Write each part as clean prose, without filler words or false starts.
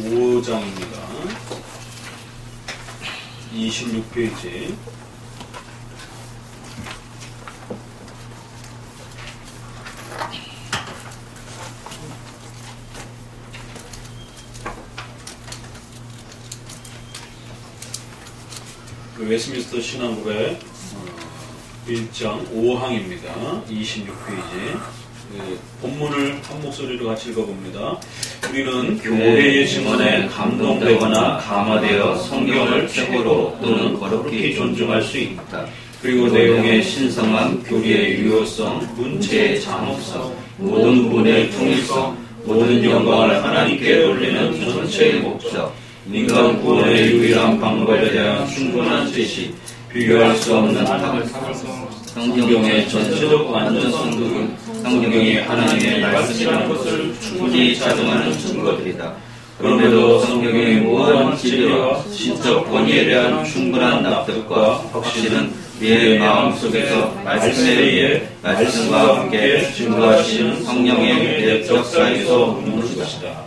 5장입니다. 26페이지. 웨스민스터 신앙고백 1장 5항입니다. 26페이지. 본문을 한 목소리로 같이 읽어봅니다. 우리는 교회의 증언에 감동되거나 감화되어 성경을 최고로 또는 거룩히 존중할 수 있다. 그리고 내용의 신성함, 교리의 유효성, 문체의 잔혹성, 모든 부분의 통일성, 모든 영광을 하나님께 돌리는 전체의 목적, 인간 구원의 유일한 방법에 대한 충분한 지식, 비교할 수 없는 탐욕성, 성경의 전체적 완전성 등 성경이 하나님의 말씀이라는 것을 충분히 자정하는 증거들이다. 그럼에도 성경의 무한 진리와 신적 권위에 대한 충분한 납득과 확신은 내 마음속에서 말씀에 의해 말씀과 함께 증거하시는 성령의 대적 사이에서 묻는 것이다.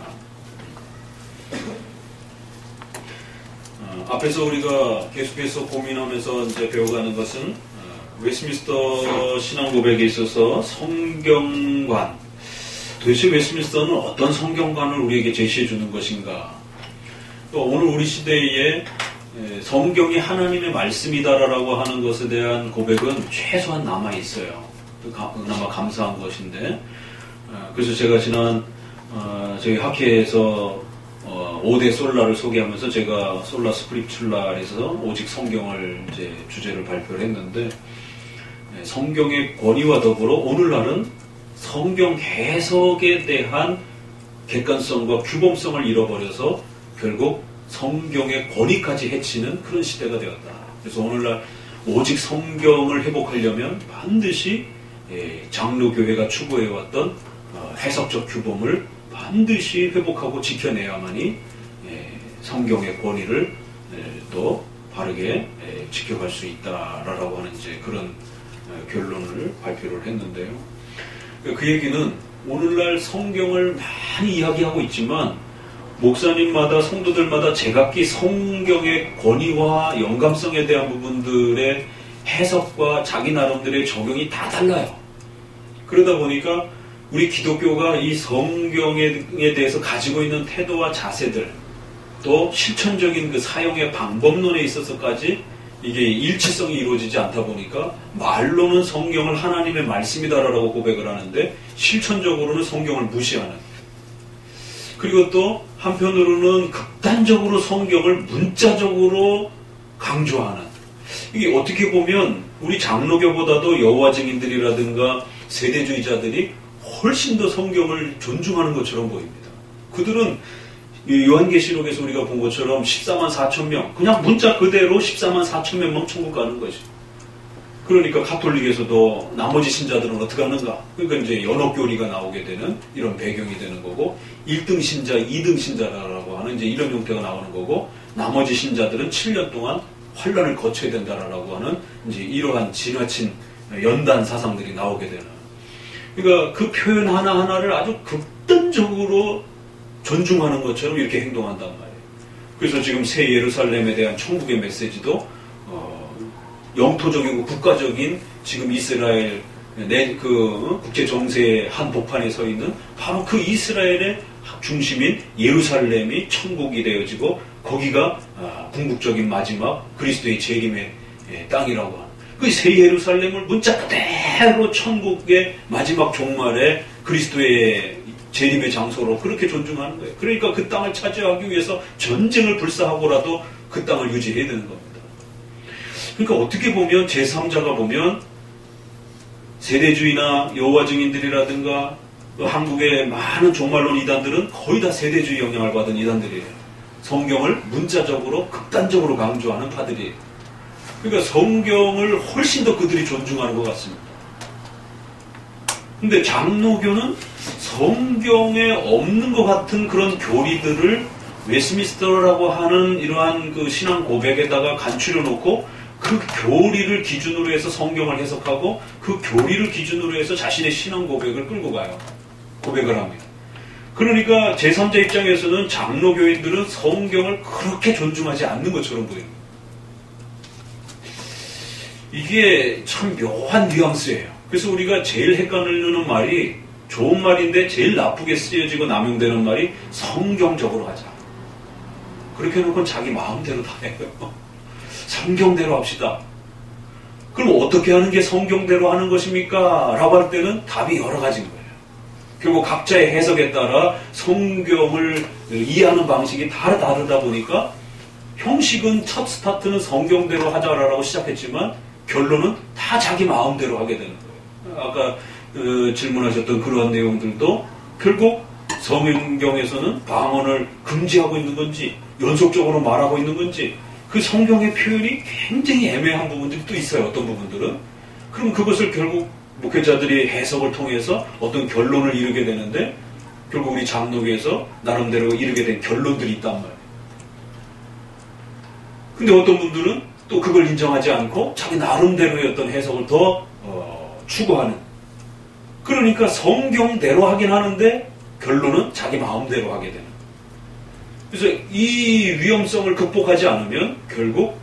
앞에서 우리가 계속해서 고민하면서 이제 배워가는 것은 웨스민스터 신앙 고백에 있어서 성경관, 도대체 웨스민스터는 어떤 성경관을 우리에게 제시해 주는 것인가? 또 오늘 우리 시대에 성경이 하나님의 말씀이다라고 하는 것에 대한 고백은 최소한 남아 있어요. 그나마 감사한 것인데, 그래서 제가 지난 저희 학회에서 5대 솔라를 소개하면서 제가 솔라 스크립출라에서 오직 성경을 이제 주제를 발표를 했는데, 성경의 권위와 더불어 오늘날은 성경 해석에 대한 객관성과 규범성을 잃어버려서 결국 성경의 권위까지 해치는 그런 시대가 되었다. 그래서 오늘날 오직 성경을 회복하려면 반드시 장로교회가 추구해왔던 해석적 규범을 반드시 회복하고 지켜내야만이 성경의 권위를 또 바르게 지켜갈 수 있다라고 하는 이제 그런 결론을 발표를 했는데요. 그 얘기는 오늘날 성경을 많이 이야기하고 있지만 목사님마다 성도들마다 제각기 성경의 권위와 영감성에 대한 부분들의 해석과 자기 나름대로의 적용이 다 달라요. 그러다 보니까 우리 기독교가 이 성경에 대해서 가지고 있는 태도와 자세들, 또 실천적인 그 사용의 방법론에 있어서까지 이게 일치성이 이루어지지 않다 보니까 말로는 성경을 하나님의 말씀이다라고 고백을 하는데 실천적으로는 성경을 무시하는, 그리고 또 한편으로는 극단적으로 성경을 문자적으로 강조하는, 이게 어떻게 보면 우리 장로교보다도 여호와 증인들이라든가 세대주의자들이 훨씬 더 성경을 존중하는 것처럼 보입니다. 그들은 요한계시록에서 우리가 본 것처럼 14만 4천 명, 그냥 문자 그대로 14만 4천 명만 천국 가는 거죠. 그러니까 가톨릭에서도 나머지 신자들은 어떻게 하는가? 그러니까 이제 연옥교리가 나오게 되는 이런 배경이 되는 거고, 1등 신자, 2등 신자라고 하는 이제 이런 형태가 나오는 거고, 나머지 신자들은 7년 동안 환란을 거쳐야 된다라고 하는 이제 이러한 지나친 연단 사상들이 나오게 되는. 그러니까 그 표현 하나하나를 아주 극단적으로 존중하는 것처럼 이렇게 행동한단 말이에요. 그래서 지금 새 예루살렘에 대한 천국의 메시지도 영토적이고 국가적인 지금 이스라엘 그 국제 정세의 한 복판에 서 있는 바로 그 이스라엘의 중심인 예루살렘이 천국이 되어지고 거기가 궁극적인 마지막 그리스도의 재림의 땅이라고 하는 그 새 예루살렘을 문자 그대로 천국의 마지막 종말에 그리스도의 재림의 장소로 그렇게 존중하는 거예요. 그러니까 그 땅을 차지하기 위해서 전쟁을 불사하고라도 그 땅을 유지해야 되는 겁니다. 그러니까 어떻게 보면 제3자가 보면 세대주의나 여호와 증인들이라든가 한국의 많은 종말론 이단들은 거의 다 세대주의 영향을 받은 이단들이에요. 성경을 문자적으로 극단적으로 강조하는 파들이에요. 그러니까 성경을 훨씬 더 그들이 존중하는 것 같습니다. 근데 장로교는 성경에 없는 것 같은 그런 교리들을 웨스민스터라고 하는 이러한 그 신앙 고백에다가 간추려 놓고 그 교리를 기준으로 해서 성경을 해석하고 그 교리를 기준으로 해서 자신의 신앙 고백을 끌고 가요. 고백을 합니다. 그러니까 제3자 입장에서는 장로교인들은 성경을 그렇게 존중하지 않는 것처럼 보입니다. 이게 참 묘한 뉘앙스예요. 그래서 우리가 제일 헷갈리는 말이 좋은 말인데 제일 나쁘게 쓰여지고 남용되는 말이 성경적으로 하자. 그렇게 해놓고 자기 마음대로 다 해요. 성경대로 합시다. 그럼 어떻게 하는 게 성경대로 하는 것입니까? 라고 할 때는 답이 여러 가지인 거예요. 결국 각자의 해석에 따라 성경을 이해하는 방식이 다르다 보니까 형식은 첫 스타트는 성경대로 하자라고 시작했지만 결론은 다 자기 마음대로 하게 되는 거예요. 아까 질문하셨던 그러한 내용들도 결국 성경에서는 방언을 금지하고 있는 건지 연속적으로 말하고 있는 건지 그 성경의 표현이 굉장히 애매한 부분들이 또 있어요. 어떤 부분들은. 그럼 그것을 결국 목회자들이 해석을 통해서 어떤 결론을 이루게 되는데 결국 우리 장로교에서 나름대로 이루게 된 결론들이 있단 말이에요. 근데 어떤 분들은 또 그걸 인정하지 않고 자기 나름대로의 어떤 해석을 더 추구하는. 그러니까 성경대로 하긴 하는데 결론은 자기 마음대로 하게 되는. 그래서 이 위험성을 극복하지 않으면 결국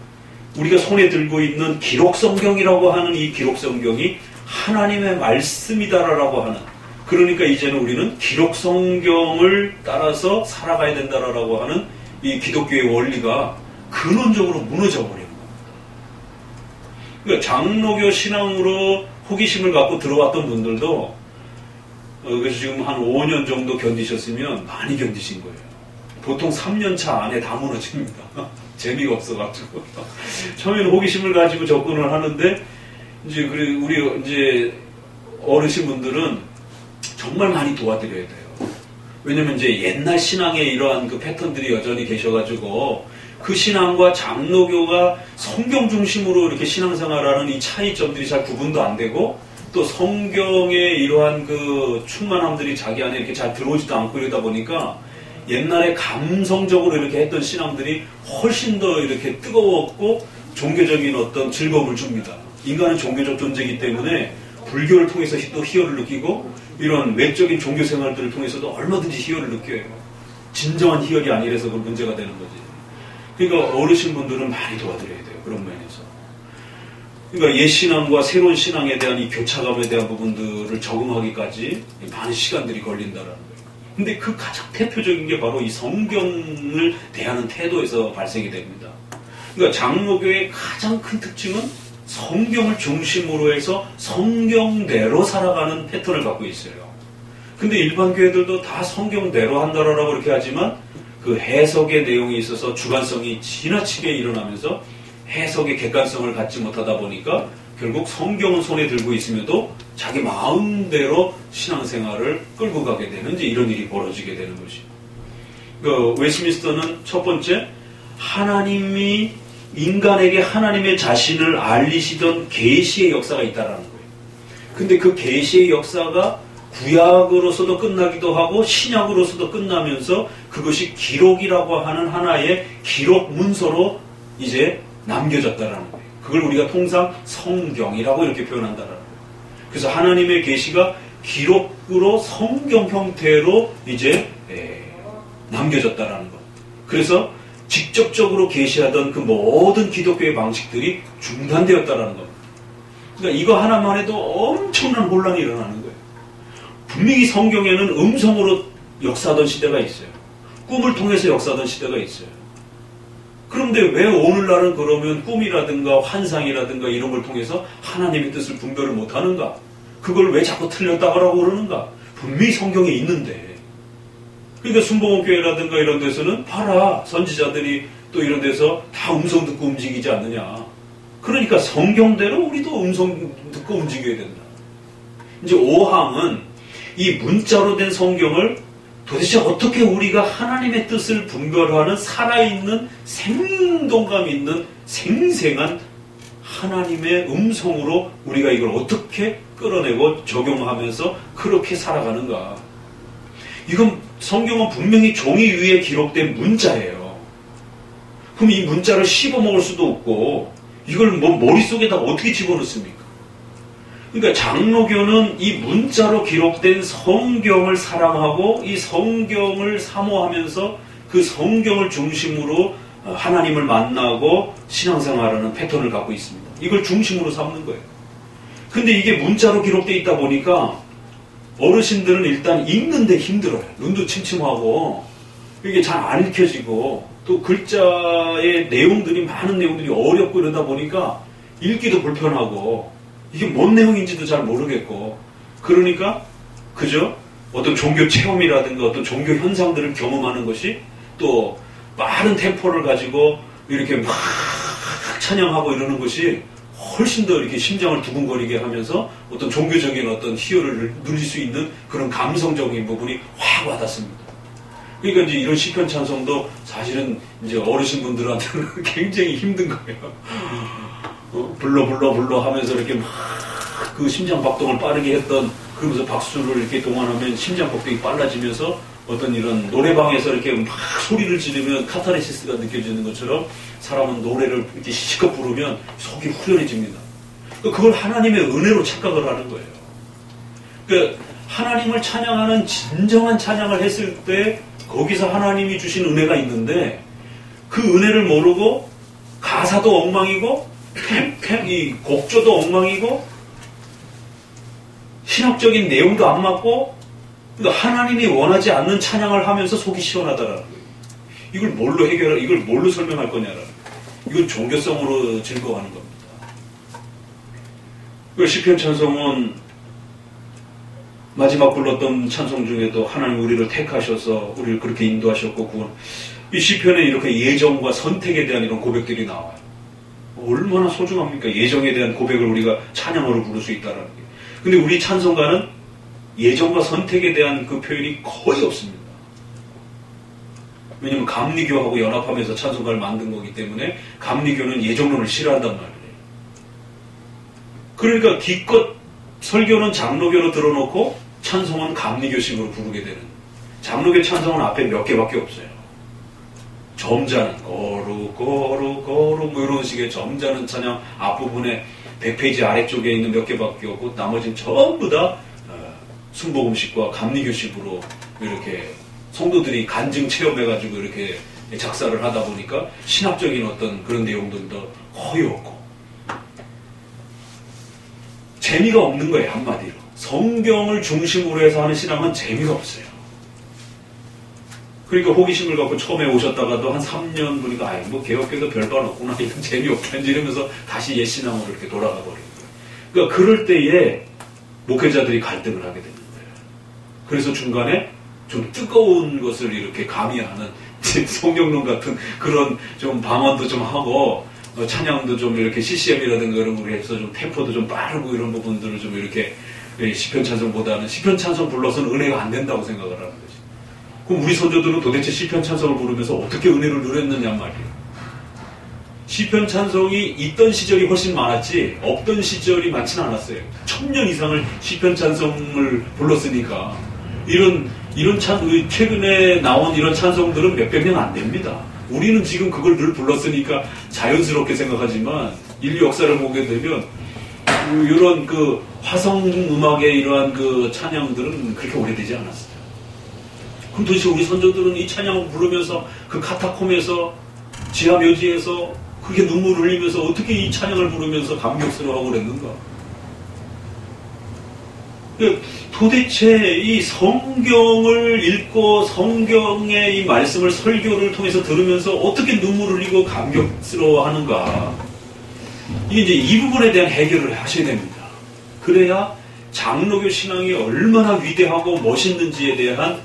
우리가 손에 들고 있는 기록 성경이라고 하는 이 기록 성경이 하나님의 말씀이다라고 하는, 그러니까 이제는 우리는 기록 성경을 따라서 살아가야 된다라고 하는 이 기독교의 원리가 근원적으로 무너져 버린 겁니다. 그러니까 장로교 신앙으로 호기심을 갖고 들어왔던 분들도 그래서 지금 한 5년 정도 견디셨으면 많이 견디신 거예요. 보통 3년 차 안에 다 무너집니다. 재미가 없어가지고. 처음에는 호기심을 가지고 접근을 하는데, 이제, 우리, 이제, 어르신분들은 정말 많이 도와드려야 돼요. 왜냐면 이제 옛날 신앙의 이러한 그 패턴들이 여전히 계셔가지고, 그 신앙과 장로교가 성경 중심으로 이렇게 신앙생활하는 이 차이점들이 잘 구분도 안 되고, 또 성경의 이러한 그 충만함들이 자기 안에 이렇게 잘 들어오지도 않고 이러다 보니까, 옛날에 감성적으로 이렇게 했던 신앙들이 훨씬 더 이렇게 뜨거웠고 종교적인 어떤 즐거움을 줍니다. 인간은 종교적 존재이기 때문에 불교를 통해서 또 희열을 느끼고 이런 외적인 종교 생활들을 통해서도 얼마든지 희열을 느껴요. 진정한 희열이 아니라서 그 문제가 되는 거지. 그러니까 어르신분들은 많이 도와드려야 돼요. 그런 면에서. 그러니까 옛 신앙과 새로운 신앙에 대한 이 교차감에 대한 부분들을 적응하기까지 많은 시간들이 걸린다라는 거예요. 근데 그 가장 대표적인 게 바로 이 성경을 대하는 태도에서 발생이 됩니다. 그러니까 장로교의 가장 큰 특징은 성경을 중심으로 해서 성경대로 살아가는 패턴을 갖고 있어요. 근데 일반 교회들도 다 성경대로 한다라고 그렇게 하지만 그 해석의 내용에 있어서 주관성이 지나치게 일어나면서 해석의 객관성을 갖지 못하다 보니까 결국 성경은 손에 들고 있음에도 자기 마음대로 신앙생활을 끌고 가게 되는 이제 이런 일이 벌어지게 되는 것이죠. 그 웨스민스터는 첫 번째, 하나님이 인간에게 하나님의 자신을 알리시던 계시의 역사가 있다라는 거예요. 근데 그 계시의 역사가 구약으로서도 끝나기도 하고 신약으로서도 끝나면서 그것이 기록이라고 하는 하나의 기록 문서로 이제 남겨졌다라는 거예요. 그걸 우리가 통상 성경이라고 이렇게 표현한다라는 거예요. 그래서 하나님의 계시가 기록으로 성경 형태로 이제 남겨졌다라는 것. 그래서 직접적으로 계시하던 그 모든 기독교의 방식들이 중단되었다라는 겁니다. 그러니까 이거 하나만 해도 엄청난 혼란이 일어나는 거예요. 분명히 성경에는 음성으로 역사하던 시대가 있어요. 꿈을 통해서 역사하던 시대가 있어요. 그런데 왜 오늘날은 그러면 꿈이라든가 환상이라든가 이런 걸 통해서 하나님의 뜻을 분별을 못하는가? 그걸 왜 자꾸 틀렸다고 그러는가? 분명히 성경에 있는데. 그러니까 순복음교회라든가 이런 데서는 봐라, 선지자들이 또 이런 데서 다 음성 듣고 움직이지 않느냐. 그러니까 성경대로 우리도 음성 듣고 움직여야 된다. 이제 5항은 이 문자로 된 성경을 도대체 어떻게 우리가 하나님의 뜻을 분별하는 살아있는 생동감 있는 생생한 하나님의 음성으로 우리가 이걸 어떻게 끌어내고 적용하면서 그렇게 살아가는가. 이건 성경은 분명히 종이 위에 기록된 문자예요. 그럼 이 문자를 씹어먹을 수도 없고 이걸 뭐 머릿속에다 어떻게 집어넣습니까? 그러니까 장로교는 이 문자로 기록된 성경을 사랑하고 이 성경을 사모하면서 그 성경을 중심으로 하나님을 만나고 신앙생활하는 패턴을 갖고 있습니다. 이걸 중심으로 삼는 거예요. 근데 이게 문자로 기록되어 있다 보니까 어르신들은 일단 읽는데 힘들어요. 눈도 침침하고 이게 잘 안 읽혀지고 또 글자의 내용들이 많은 내용들이 어렵고 이러다 보니까 읽기도 불편하고 이게 뭔 내용인지도 잘 모르겠고 그러니까 그저 어떤 종교 체험이라든가 어떤 종교 현상들을 경험하는 것이 또 빠른 템포를 가지고 이렇게 막 찬양하고 이러는 것이 훨씬 더 이렇게 심장을 두근거리게 하면서 어떤 종교적인 어떤 희열을 누릴 수 있는 그런 감성적인 부분이 확 와닿습니다. 그러니까 이제 이런 시편 찬송도 사실은 이제 어르신분들한테는 굉장히 힘든 거예요. 불러 하면서 이렇게 막 그 심장 박동을 빠르게 했던 그러면서 박수를 이렇게 동원하면 심장 박동이 빨라지면서 어떤 이런 노래방에서 이렇게 막 소리를 지르면 카타르시스가 느껴지는 것처럼 사람은 노래를 이렇게 시컷 부르면 속이 후련해집니다. 그걸 하나님의 은혜로 착각을 하는 거예요. 그러니까 하나님을 찬양하는 진정한 찬양을 했을 때 거기서 하나님이 주신 은혜가 있는데 그 은혜를 모르고 가사도 엉망이고 이 곡조도 엉망이고 신학적인 내용도 안 맞고 그러니까 하나님이 원하지 않는 찬양을 하면서 속이 시원하다라는 거예요. 이걸 뭘로 이걸 뭘로 설명할 거냐라는 거예요. 이건 종교성으로 즐거워하는 겁니다. 그 시편 찬송은 마지막 불렀던 찬송 중에도 하나님 우리를 택하셔서 우리를 그렇게 인도하셨고 구원. 이 시편에 이렇게 예정과 선택에 대한 이런 고백들이 나와요. 얼마나 소중합니까? 예정에 대한 고백을 우리가 찬양으로 부를 수 있다라는 게. 근데 우리 찬송가는 예정과 선택에 대한 그 표현이 거의 없습니다. 왜냐하면 감리교하고 연합하면서 찬송가를 만든 거기 때문에 감리교는 예정론을 싫어한단 말이에요. 그러니까 기껏 설교는 장로교로 들어놓고 찬송은 감리교식으로 부르게 되는. 장로교 찬송은 앞에 몇 개밖에 없어요. 점잖은 거룩 뭐 이런 식의 점잖은 찬양 앞부분에 100페이지 아래쪽에 있는 몇 개밖에 없고 나머지는 전부 다 순복음식과 감리교식으로 이렇게 성도들이 간증 체험해가지고 이렇게 작사를 하다 보니까 신학적인 어떤 그런 내용들도 거의 없고 재미가 없는 거예요. 한마디로 성경을 중심으로 해서 하는 신앙은 재미가 없어요. 그러니까 호기심을 갖고 처음에 오셨다가도 한 3년 보니까 뭐 개혁교도 별반 없구나 이건 재미없다 이러면서 다시 옛 신앙으로 이렇게 돌아가 버리는 거예요. 그러니까 그럴 때에 목회자들이 갈등을 하게 되는 거예요. 그래서 중간에 좀 뜨거운 것을 이렇게 가미하는 성경론 같은 그런 좀 방언도 좀 하고 찬양도 좀 이렇게 CCM이라든가 이런 걸 해서 좀 템포도 좀 빠르고 이런 부분들을 좀 이렇게 시편 찬송보다는 시편 찬송 불러서는 은혜가 안 된다고 생각을 하는 거지. 그럼 우리 선조들은 도대체 시편 찬송을 부르면서 어떻게 은혜를 누렸느냐 말이에요. 시편 찬송이 있던 시절이 훨씬 많았지 없던 시절이 많지는 않았어요. 1000년 이상을 시편 찬송을 불렀으니까 이런 최근에 나온 이런 찬송들은 몇백 년 안 됩니다. 우리는 지금 그걸 늘 불렀으니까 자연스럽게 생각하지만 인류 역사를 보게 되면 이런 그 화성 음악의 이러한 그 찬양들은 그렇게 오래되지 않았어요. 그럼 도대체 우리 선조들은 이 찬양을 부르면서 그 카타콤에서 지하 묘지에서 그렇게 눈물을 흘리면서 어떻게 이 찬양을 부르면서 감격스러워하고 그랬는가? 도대체 이 성경을 읽고 성경의 이 말씀을 설교를 통해서 들으면서 어떻게 눈물을 흘리고 감격스러워하는가? 이게 이제 이 부분에 대한 해결을 하셔야 됩니다. 그래야 장로교 신앙이 얼마나 위대하고 멋있는지에 대한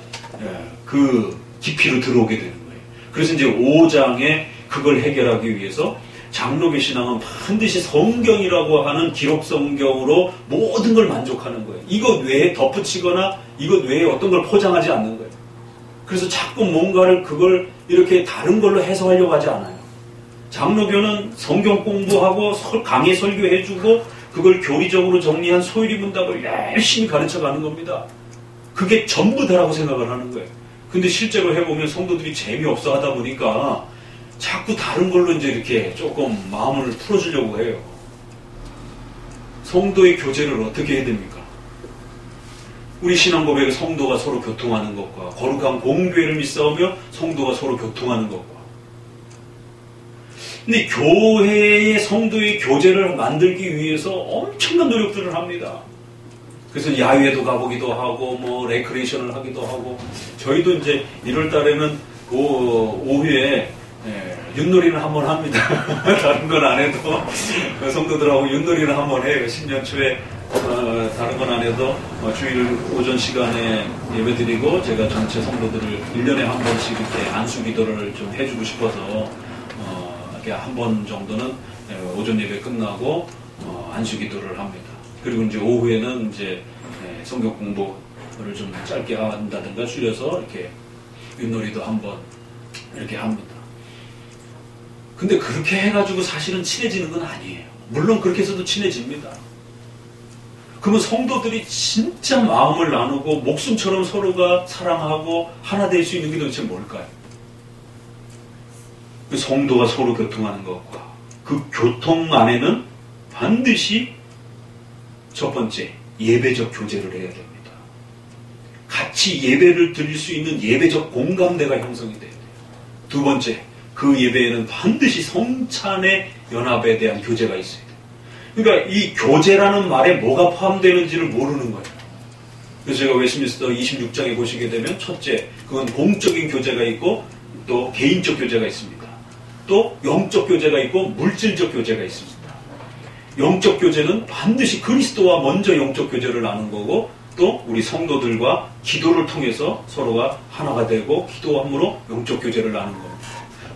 그 깊이로 들어오게 되는 거예요. 그래서 이제 5장에 그걸 해결하기 위해서 장로교 신앙은 반드시 성경이라고 하는 기록 성경으로 모든 걸 만족하는 거예요. 이것 외에 덧붙이거나 이것 외에 어떤 걸 포장하지 않는 거예요. 그래서 자꾸 뭔가를 그걸 이렇게 다른 걸로 해석하려고 하지 않아요. 장로교는 성경 공부하고 강의 설교해주고 그걸 교리적으로 정리한 소유리 문답을 열심히 가르쳐가는 겁니다. 그게 전부 다라고 생각을 하는 거예요. 근데 실제로 해보면 성도들이 재미없어 하다 보니까 자꾸 다른 걸로 이제 이렇게 조금 마음을 풀어주려고 해요. 성도의 교제를 어떻게 해야 됩니까? 우리 신앙 고백의 성도가 서로 교통하는 것과 거룩한 공교회를 믿사오며 성도가 서로 교통하는 것과, 근데 교회의 성도의 교제를 만들기 위해서 엄청난 노력들을 합니다. 그래서 야외도 가보기도 하고 뭐 레크레이션을 하기도 하고, 저희도 이제 1월 달에는 오후에 윷놀이를 한번 합니다. 다른 건 안 해도 성도들하고 윷놀이를 한번 해요. 신년 초에 다른 건 안 해도 주일 오전 시간에 예배드리고, 제가 전체 성도들을 1년에 한 번씩 이렇게 안수 기도를 좀 해주고 싶어서 이렇게 한 번 정도는 오전 예배 끝나고 안수 기도를 합니다. 그리고 이제 오후에는 이제 성경 공부를 좀 짧게 한다든가 줄여서 이렇게 윷놀이도 한번 이렇게 합니다. 근데 그렇게 해가지고 사실은 친해지는 건 아니에요. 물론 그렇게 해서도 친해집니다. 그러면 성도들이 진짜 마음을 나누고 목숨처럼 서로가 사랑하고 하나 될 수 있는 게 도대체 뭘까요? 그 성도가 서로 교통하는 것과 그 교통 안에는 반드시 첫 번째, 예배적 교제를 해야 됩니다. 같이 예배를 드릴 수 있는 예배적 공감대가 형성이 돼야 돼요. 두 번째, 그 예배에는 반드시 성찬의 연합에 대한 교제가 있어야 돼요. 그러니까 이 교제라는 말에 뭐가 포함되는지를 모르는 거예요. 그래서 제가 웨스트민스터 26장에 보시게 되면, 첫째, 그건 공적인 교제가 있고 또 개인적 교제가 있습니다. 또 영적 교제가 있고 물질적 교제가 있습니다. 영적 교제는 반드시 그리스도와 먼저 영적 교제를 나눈 거고, 또 우리 성도들과 기도를 통해서 서로가 하나가 되고 기도함으로 영적 교제를 나눈 겁니다.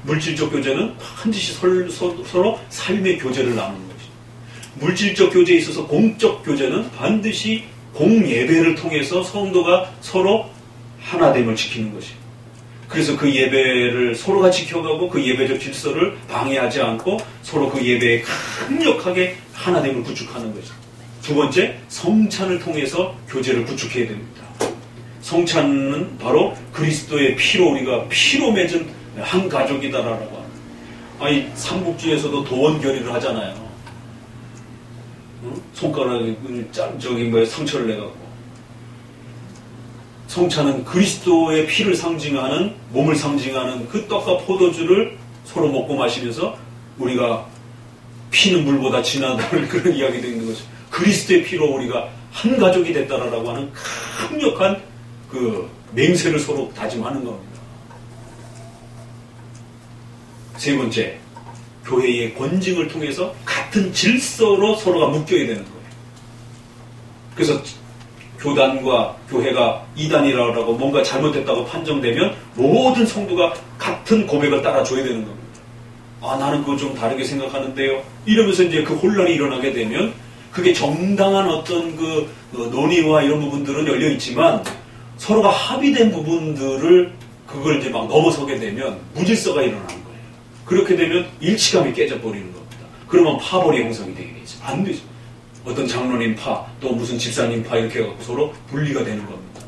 물질적 교제는 반드시 서로 삶의 교제를 나누는 것입니다. 물질적 교제에 있어서 공적 교제는 반드시 공예배를 통해서 성도가 서로 하나됨을 지키는 것입니다. 그래서 그 예배를 서로가 지켜가고 그 예배적 질서를 방해하지 않고 서로 그 예배에 강력하게 하나됨을 구축하는 것입니다. 두 번째, 성찬을 통해서 교제를 구축해야 됩니다. 성찬은 바로 그리스도의 피로, 우리가 피로 맺은 한 가족이다라고 합니다. 아니, 삼국지에서도 도원결의를 하잖아요. 손가락에 상처를 내갖고. 성찬은 그리스도의 피를 상징하는, 몸을 상징하는 그 떡과 포도주를 서로 먹고 마시면서 우리가 피는 물보다 진하다는 그런 이야기도 있는 것이죠. 그리스도의 피로 우리가 한 가족이 됐다라고 하는 강력한 그 맹세를 서로 다짐하는 겁니다. 세 번째, 교회의 권징을 통해서 같은 질서로 서로가 묶여야 되는 거예요. 그래서 교단과 교회가 이단이라고 뭔가 잘못됐다고 판정되면 모든 성도가 같은 고백을 따라줘야 되는 겁니다. 아, 나는 그거 좀 다르게 생각하는데요. 이러면서 이제 그 혼란이 일어나게 되면, 그게 정당한 어떤 그 논의와 이런 부분들은 열려 있지만 서로가 합의된 부분들을 그걸 이제 막 넘어서게 되면 무질서가 일어나는 거예요. 그렇게 되면 일치감이 깨져버리는 겁니다. 그러면 파벌이 형성이 되게 되죠. 안 되죠. 어떤 장로님 파, 또 무슨 집사님 파 이렇게 해갖고 서로 분리가 되는 겁니다.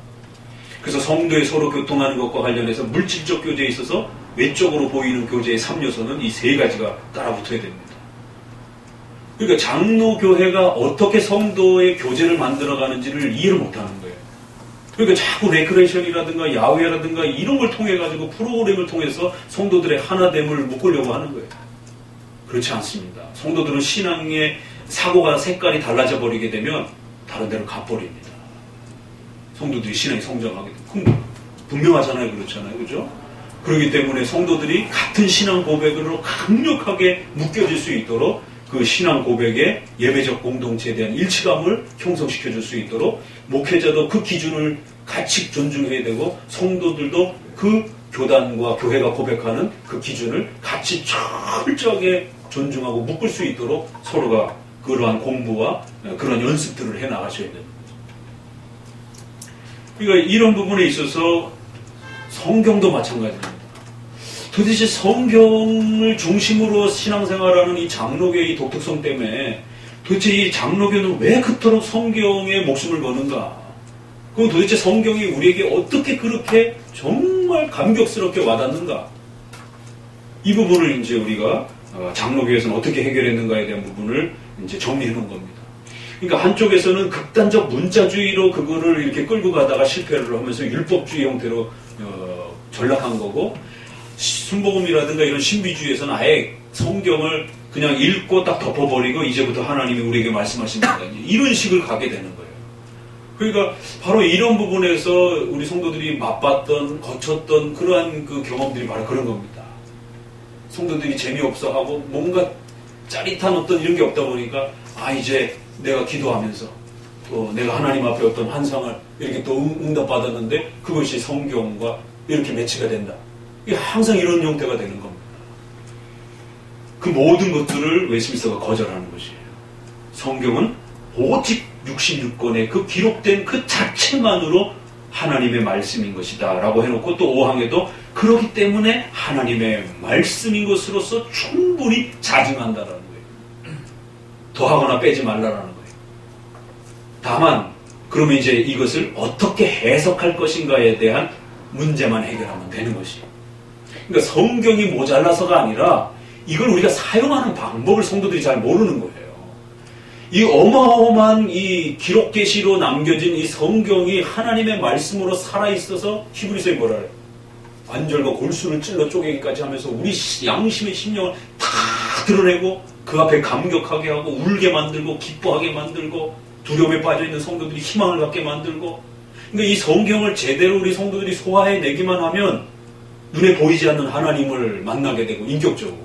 그래서 성도의 서로 교통하는 것과 관련해서 물질적 교제에 있어서 외적으로 보이는 교제의 3요소는 이 세 가지가 따라붙어야 됩니다. 그러니까 장로교회가 어떻게 성도의 교제를 만들어가는지를 이해를 못하는 거예요. 그러니까 자꾸 레크레이션이라든가 야외라든가 이런 걸 통해가지고 프로그램을 통해서 성도들의 하나됨을 묶으려고 하는 거예요. 그렇지 않습니다. 성도들은 신앙의 사고가 색깔이 달라져 버리게 되면 다른 데로 가버립니다. 성도들이 신앙이 성장하게 되면 분명하잖아요. 그렇잖아요. 그죠? 그렇기 때문에 성도들이 같은 신앙 고백으로 강력하게 묶여질 수 있도록 그 신앙 고백의 예배적 공동체에 대한 일치감을 형성시켜 줄 수 있도록 목회자도 그 기준을 같이 존중해야 되고, 성도들도 그 교단과 교회가 고백하는 그 기준을 같이 철저하게 존중하고 묶을 수 있도록 서로가 그러한 공부와 그런 연습들을 해 나가셔야 됩니다. 그러니까 이런 부분에 있어서 성경도 마찬가지입니다. 도대체 성경을 중심으로 신앙생활하는 이 장로교의 독특성 때문에 도대체 이 장로교는 왜 그토록 성경에 목숨을 거는가? 그럼 도대체 성경이 우리에게 어떻게 그렇게 정말 감격스럽게 와닿는가? 이 부분을 이제 우리가 장로교에서는 어떻게 해결했는가에 대한 부분을 이제 정리해 놓은 겁니다. 그러니까 한쪽에서는 극단적 문자주의로 그거를 이렇게 끌고 가다가 실패를 하면서 율법주의 형태로 전락한 거고, 순복음이라든가 이런 신비주의에서는 아예 성경을 그냥 읽고 딱 덮어버리고 이제부터 하나님이 우리에게 말씀하신다, 이런 식을 가게 되는 거예요. 그러니까 바로 이런 부분에서 우리 성도들이 맛봤던, 거쳤던 그러한 그 경험들이 바로 그런 겁니다. 성도들이 재미없어하고 뭔가 짜릿한 어떤 이런 게 없다 보니까 이제 내가 기도하면서 또 내가 하나님 앞에 어떤 환상을 이렇게 또 응답받았는데 그것이 성경과 이렇게 매치가 된다. 이게 항상 이런 형태가 되는 겁니다. 그 모든 것들을 웨스민스터가 거절하는 것이에요. 성경은 오직 66권의 그 기록된 그 자체만으로 하나님의 말씀인 것이다 라고 해놓고, 또 5항에도 그렇기 때문에 하나님의 말씀인 것으로서 충분히 자증한다라는 거예요. 더하거나 빼지 말라라는 거예요. 다만 그러면 이제 이것을 어떻게 해석할 것인가에 대한 문제만 해결하면 되는 것이에요. 그러니까 성경이 모자라서가 아니라 이걸 우리가 사용하는 방법을 성도들이 잘 모르는 거예요. 이 어마어마한 이 기록 계시로 남겨진 이 성경이 하나님의 말씀으로 살아있어서, 히브리서에 뭐라 그래요? 관절과 골수를 찔러 쪼개기까지 하면서 우리 양심의 심령을 다 드러내고 그 앞에 감격하게 하고 울게 만들고 기뻐하게 만들고 두려움에 빠져있는 성도들이 희망을 갖게 만들고, 그러니까 이 성경을 제대로 우리 성도들이 소화해내기만 하면 눈에 보이지 않는 하나님을 만나게 되고 인격적으로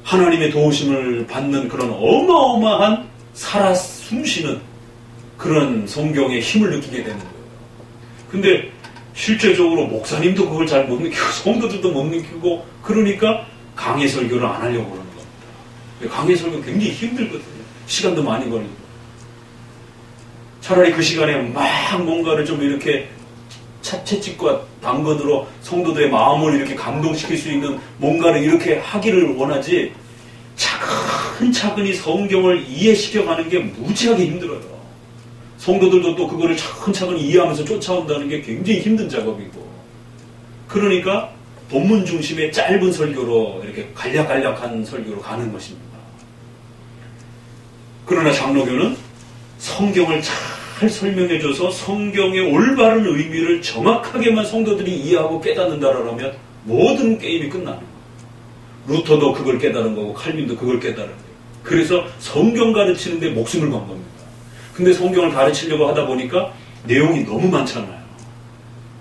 하나님의 도우심을 받는 그런 어마어마한 살아 숨쉬는 그런 성경의 힘을 느끼게 되는 거예요. 근데 실제적으로 목사님도 그걸 잘 못 느끼고 성도들도 못 느끼고, 그러니까 강해 설교를 안 하려고 그러는 겁니다. 강해 설교 굉장히 힘들거든요. 시간도 많이 걸리고. 차라리 그 시간에 막 뭔가를 좀 이렇게 채찍과 당근으로 성도들의 마음을 이렇게 감동시킬 수 있는 뭔가를 이렇게 하기를 원하지, 차근차근히 성경을 이해시켜가는 게 무지하게 힘들어요. 성도들도 또 그거를 차근차근히 이해하면서 쫓아온다는 게 굉장히 힘든 작업이고, 그러니까 본문 중심의 짧은 설교로 이렇게 간략간략한 설교로 가는 것입니다. 그러나 장로교는 성경을 잘 설명해줘서 성경의 올바른 의미를 정확하게만 성도들이 이해하고 깨닫는다라면 모든 게임이 끝나는 거예요. 루터도 그걸 깨달은 거고 칼빈도 그걸 깨달은 거예요. 그래서 성경 가르치는데 목숨을 건 겁니다. 근데 성경을 가르치려고 하다 보니까 내용이 너무 많잖아요.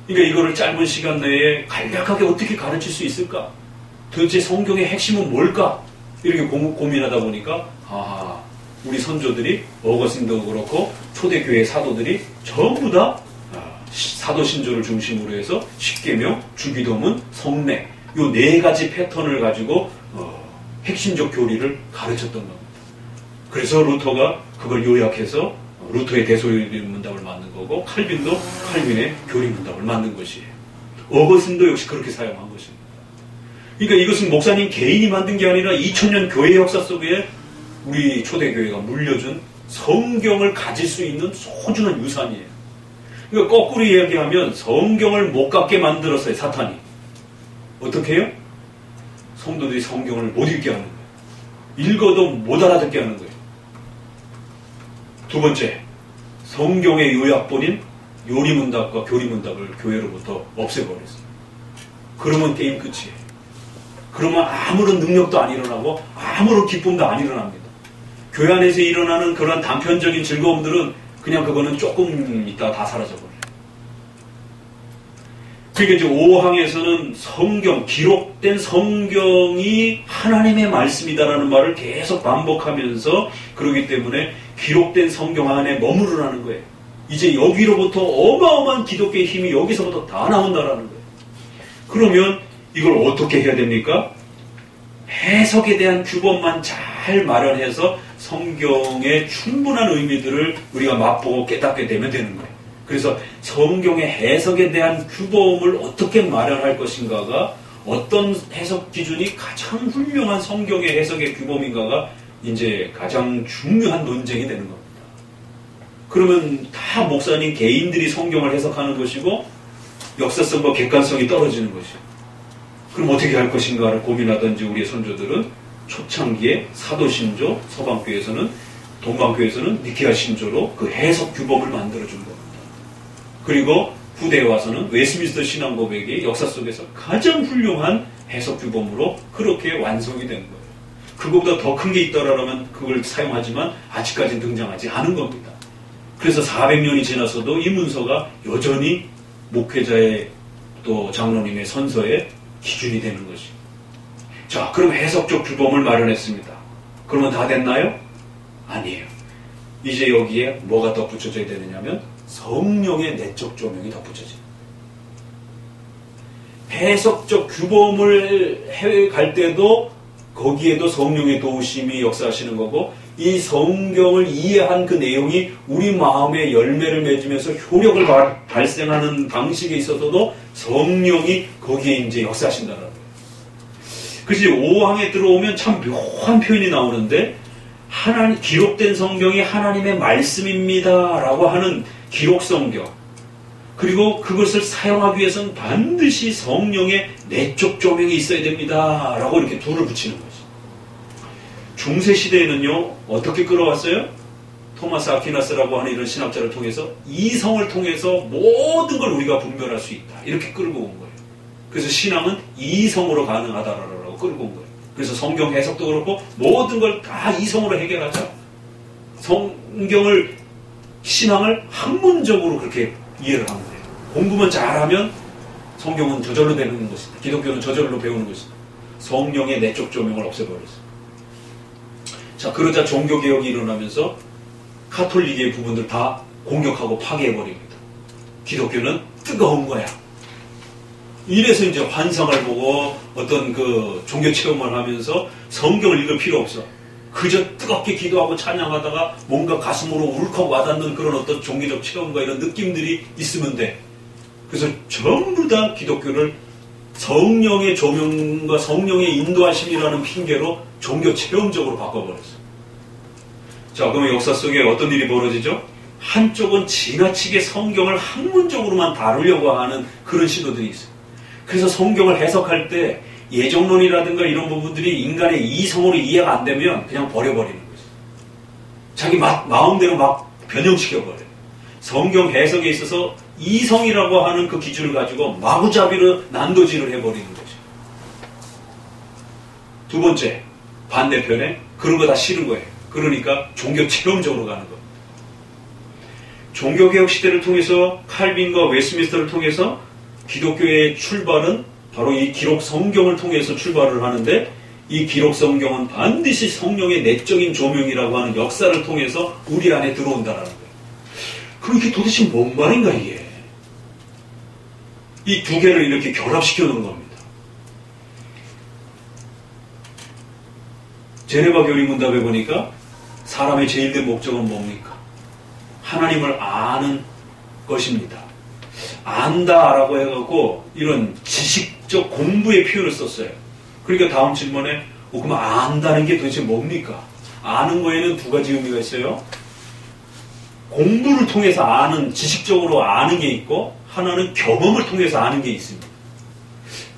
그러니까 이거를 짧은 시간 내에 간략하게 어떻게 가르칠 수 있을까? 도대체 성경의 핵심은 뭘까? 이렇게 고민하다 보니까 우리 선조들이, 어거스틴도 그렇고 초대교회 사도들이 전부 다 사도신조를 중심으로 해서 십계명, 주기도문, 성례, 요 4가지 패턴을 가지고 핵심적 교리를 가르쳤던 겁니다. 그래서 루터가 그걸 요약해서 루터의 대소문답을 만든 거고, 칼빈도 칼빈의 교리문답을 만든 것이에요. 어거스틴도 역시 그렇게 사용한 것입니다. 그러니까 이것은 목사님 개인이 만든 게 아니라 2000년 교회 역사 속에 우리 초대교회가 물려준 성경을 가질 수 있는 소중한 유산이에요. 그러니까 거꾸로 이야기하면 성경을 못 갖게 만들었어요, 사탄이. 어떻게 해요? 성도들이 성경을 못 읽게 하는 거예요. 읽어도 못 알아듣게 하는 거예요. 두 번째, 성경의 요약본인 요리문답과 교리문답을 교회로부터 없애버렸어요. 그러면 게임 끝이에요. 그러면 아무런 능력도 안 일어나고 아무런 기쁨도 안 일어납니다. 교회 안에서 일어나는 그런 단편적인 즐거움들은 그냥 그거는 조금 있다가 다 사라져버려요. 그러니까 이제 5항에서는 성경, 기록된 성경이 하나님의 말씀이다라는 말을 계속 반복하면서, 그러기 때문에 기록된 성경 안에 머무르라는 거예요. 이제 여기로부터 어마어마한 기독교의 힘이 여기서부터 다 나온다라는 거예요. 그러면 이걸 어떻게 해야 됩니까? 해석에 대한 규범만 잘 마련해서 성경의 충분한 의미들을 우리가 맛보고 깨닫게 되면 되는 거예요. 그래서 성경의 해석에 대한 규범을 어떻게 마련할 것인가가, 어떤 해석 기준이 가장 훌륭한 성경의 해석의 규범인가가 이제 가장 중요한 논쟁이 되는 겁니다. 그러면 다 목사님 개인들이 성경을 해석하는 것이고 역사성과 객관성이 떨어지는 것이에요. 그럼 어떻게 할 것인가를 고민하던지 우리의 선조들은 초창기에 사도신조, 서방교에서는 동방교에서는 니케아 신조로 그 해석 규범을 만들어준 겁니다. 그리고 후대에 와서는 웨스민스터 신앙 고백이 역사 속에서 가장 훌륭한 해석 규범으로 그렇게 완성이 된 거예요. 그거보다 더 큰 게 있더라면 그걸 사용하지만 아직까지는 등장하지 않은 겁니다. 그래서 400년이 지나서도 이 문서가 여전히 목회자의 또 장로님의 선서의 기준이 되는 것입니다. 자, 그럼 해석적 규범을 마련했습니다. 그러면 다 됐나요? 아니에요. 이제 여기에 뭐가 덧붙여져야 되느냐면 성령의 내적 조명이 덧붙여져요. 해석적 규범을 해갈 때도 거기에도 성령의 도우심이 역사하시는 거고, 이 성경을 이해한 그 내용이 우리 마음에 열매를 맺으면서 효력을 발생하는 방식에 있어서도 성령이 거기에 이제 역사하신다는 거예요. 그래서 5항에 들어오면 참 묘한 표현이 나오는데, 기록된 성경이 하나님의 말씀입니다라고 하는 기록 성경, 그리고 그것을 사용하기 위해서는 반드시 성령의 내적 조명이 있어야 됩니다라고 이렇게 둘을 붙이는 거죠. 중세 시대에는요, 어떻게 끌어왔어요? 토마스 아퀴나스라고 하는 이런 신학자를 통해서 이성을 통해서 모든 걸 우리가 분별할 수 있다, 이렇게 끌고 온 거예요. 그래서 신앙은 이성으로 가능하다라고 끌고 온 거예요. 그래서 성경 해석도 그렇고 모든 걸 다 이성으로 해결하자. 신앙을 학문적으로 그렇게 이해를 하는 거예요. 공부만 잘하면 성경은 저절로 되는 것이다. 기독교는 저절로 배우는 것이다. 성령의 내적 조명을 없애버렸어요. 자, 그러자 종교개혁이 일어나면서 카톨릭의 부분들 다 공격하고 파괴해버립니다. 기독교는 뜨거운 거야. 이래서 이제 환상을 보고 어떤 그 종교 체험을 하면서 성경을 읽을 필요 없어. 그저 뜨겁게 기도하고 찬양하다가 뭔가 가슴으로 울컥 와닿는 그런 어떤 종교적 체험과 이런 느낌들이 있으면 돼. 그래서 전부 다 기독교를 성령의 조명과 성령의 인도하심이라는 핑계로 종교 체험적으로 바꿔버렸어. 자, 그러면 역사 속에 어떤 일이 벌어지죠? 한쪽은 지나치게 성경을 학문적으로만 다루려고 하는 그런 시도들이 있어요. 그래서 성경을 해석할 때 예정론이라든가 이런 부분들이 인간의 이성으로 이해가 안 되면 그냥 버려버리는 거죠. 자기 마음대로 막 변형시켜버려요. 성경 해석에 있어서 이성이라고 하는 그 기준을 가지고 마구잡이로 난도질을 해버리는 거죠. 두 번째, 반대편에 그런 거 다 싫은 거예요. 그러니까 종교 체험적으로 가는 겁니다. 종교개혁 시대를 통해서 칼빈과 웨스민스터를 통해서 기독교의 출발은 바로 이 기록 성경을 통해서 출발을 하는데, 이 기록 성경은 반드시 성령의 내적인 조명이라고 하는 역사를 통해서 우리 안에 들어온다는 거예요. 그럼 이게 도대체 뭔 말인가 이게? 이 두 개를 이렇게 결합시켜 놓은 겁니다. 제네바 교리문답에 보니까 사람의 제일 된 목적은 뭡니까? 하나님을 아는 것입니다. 안다라고 해갖고 이런 지식적 공부의 표현을 썼어요. 그러니까 다음 질문에 그럼 안다는 게 도대체 뭡니까? 아는 거에는 두 가지 의미가 있어요. 공부를 통해서 아는, 지식적으로 아는 게 있고, 하나는 경험을 통해서 아는 게 있습니다.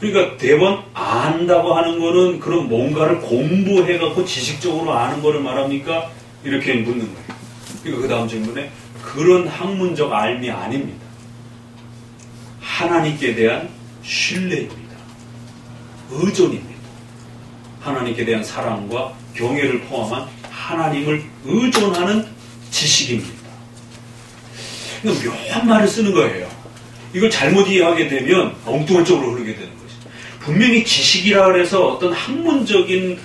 그러니까 대번 안다고 하는 거는 그런 뭔가를 공부해갖고 지식적으로 아는 거를 말합니까? 이렇게 묻는 거예요. 그러니까 그 다음 질문에 그런 학문적 알미 아닙니다. 하나님께 대한 신뢰입니다. 의존입니다. 하나님께 대한 사랑과 경외를 포함한 하나님을 의존하는 지식입니다. 그러니까 묘한 말을 쓰는 거예요. 이걸 잘못 이해하게 되면 엉뚱한 쪽으로 흐르게 되는 거죠. 분명히 지식이라 그래서 어떤 학문적인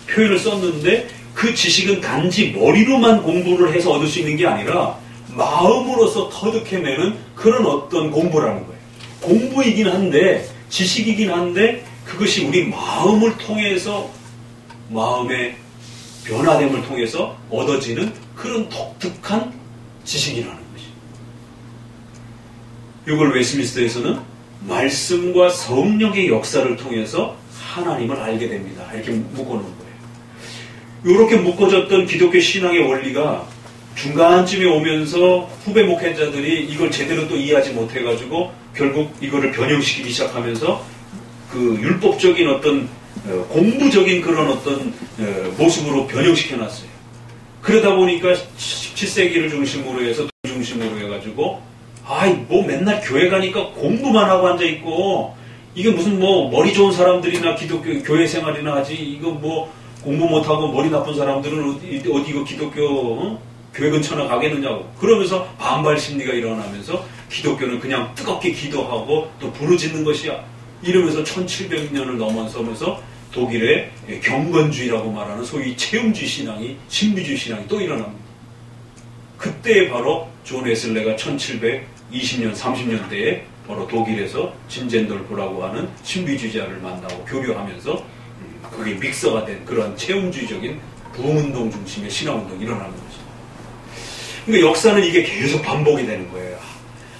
표현을 썼는데, 그 지식은 단지 머리로만 공부를 해서 얻을 수 있는 게 아니라 마음으로서 터득해내는 그런 어떤 공부라는 거예요. 공부이긴 한데, 지식이긴 한데, 그것이 우리 마음을 통해서, 마음의 변화됨을 통해서 얻어지는 그런 독특한 지식이라는 거죠. 이걸 웨스민스터에서는 말씀과 성령의 역사를 통해서 하나님을 알게 됩니다. 이렇게 묶어놓은 거예요. 이렇게 묶어졌던 기독교 신앙의 원리가 중간쯤에 오면서 후배 목회자들이 이걸 제대로 또 이해하지 못해가지고 결국 이거를 변형시키기 시작하면서 그 율법적인 어떤 공부적인 그런 어떤 모습으로 변형시켜놨어요. 그러다 보니까 17세기를 중심으로 해서 중심으로 해가지고 아이 뭐 맨날 교회 가니까 공부만 하고 앉아있고 이게 무슨 뭐 머리 좋은 사람들이나 기독교 교회 생활이나 하지 이거 뭐 공부 못하고 머리 나쁜 사람들은 어디 이거 기독교 교회 근처나 가겠느냐고 그러면서 반발 심리가 일어나면서 기독교는 그냥 뜨겁게 기도하고 또 부르짖는 것이야 이러면서 1700년을 넘어서면서 독일의 경건주의라고 말하는 소위 체험주의 신앙이 신비주의 신앙이 또 일어납니다. 그때 바로 존 웨슬레가 1720년 30년대에 바로 독일에서 진젠돌프라고 하는 신비주의자를 만나고 교류하면서 그게 믹서가 된 그런 체험주의적인 부흥운동 중심의 신앙운동이 일어나는 거죠. 그러니까 역사는 이게 계속 반복이 되는 거예요.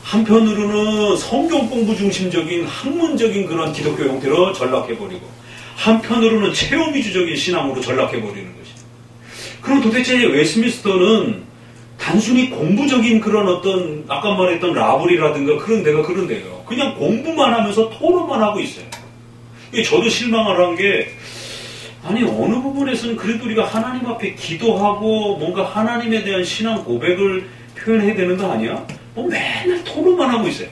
한편으로는 성경 공부 중심적인 학문적인 그런 기독교 형태로 전락해버리고 한편으로는 체험 위주적인 신앙으로 전락해버리는 것이죠. 그럼 도대체 웨스민스터는 단순히 공부적인 그런 어떤 아까 말했던 라블이라든가 그런 데가 그런 데예요. 그냥 공부만 하면서 토론만 하고 있어요. 저도 실망을 한 게 아니 어느 부분에서는 그래도 우리가 하나님 앞에 기도하고 뭔가 하나님에 대한 신앙 고백을 표현해야 되는 거 아니야? 뭐 맨날 토론만 하고 있어요.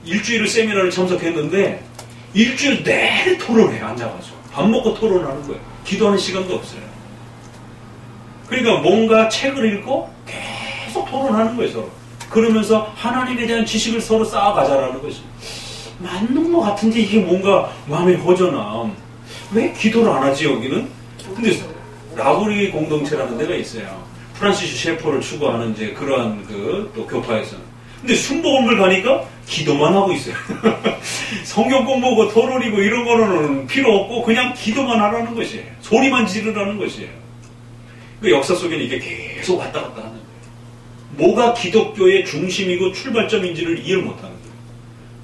일주일을 세미나를 참석했는데 일주일 내내 토론해요. 앉아가지고 밥 먹고 토론하는 거예요. 기도하는 시간도 없어요. 그러니까 뭔가 책을 읽고 계속 토론하는 거예요. 서로. 그러면서 하나님에 대한 지식을 서로 쌓아가자라는 것이 맞는 것 같은데 이게 뭔가 마음에 허전함. 왜 기도를 안 하지 여기는? 근데 라브리 공동체라는 데가 있어요. 프란시스 셰퍼를 추구하는 이제 그러한 또 교파에서는. 근데 순복음을 가니까 기도만 하고 있어요. 성경 공부고 토론이고 이런 거는 필요 없고 그냥 기도만 하라는 것이에요. 소리만 지르라는 것이에요. 그 역사 속에는 이게 계속 왔다 갔다 하는 거예요. 뭐가 기독교의 중심이고 출발점인지를 이해를 못하는 거예요.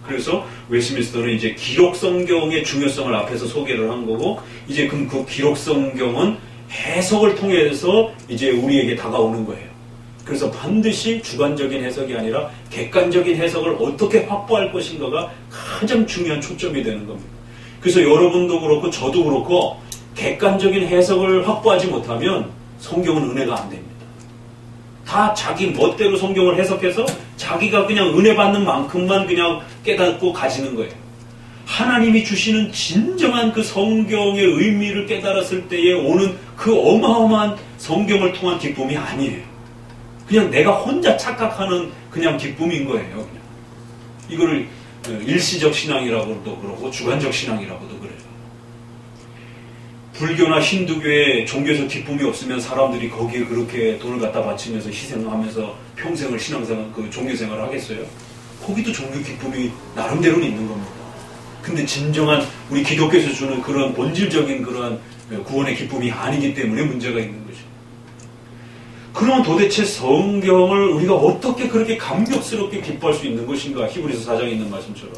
그래서 웨스민스터는 이제 기록 성경의 중요성을 앞에서 소개를 한 거고 이제 그럼 그 기록 성경은 해석을 통해서 이제 우리에게 다가오는 거예요. 그래서 반드시 주관적인 해석이 아니라 객관적인 해석을 어떻게 확보할 것인가가 가장 중요한 초점이 되는 겁니다. 그래서 여러분도 그렇고 저도 그렇고 객관적인 해석을 확보하지 못하면 성경은 은혜가 안 됩니다. 다 자기 멋대로 성경을 해석해서 자기가 그냥 은혜 받는 만큼만 그냥 깨닫고 가지는 거예요. 하나님이 주시는 진정한 그 성경의 의미를 깨달았을 때에 오는 그 어마어마한 성경을 통한 기쁨이 아니에요. 그냥 내가 혼자 착각하는 그냥 기쁨인 거예요. 그냥. 이거를 일시적 신앙이라고도 그러고 주관적 신앙이라고도 그래요. 불교나 힌두교에 종교에서 기쁨이 없으면 사람들이 거기에 그렇게 돈을 갖다 바치면서 희생하면서 평생을 신앙생활, 종교생활을 하겠어요? 거기도 종교 기쁨이 나름대로는 있는 겁니다. 근데 진정한 우리 기독교에서 주는 그런 본질적인 그런 구원의 기쁨이 아니기 때문에 문제가 있는 거죠. 그럼 도대체 성경을 우리가 어떻게 그렇게 감격스럽게 기뻐할 수 있는 것인가? 히브리서 4장에 있는 말씀처럼.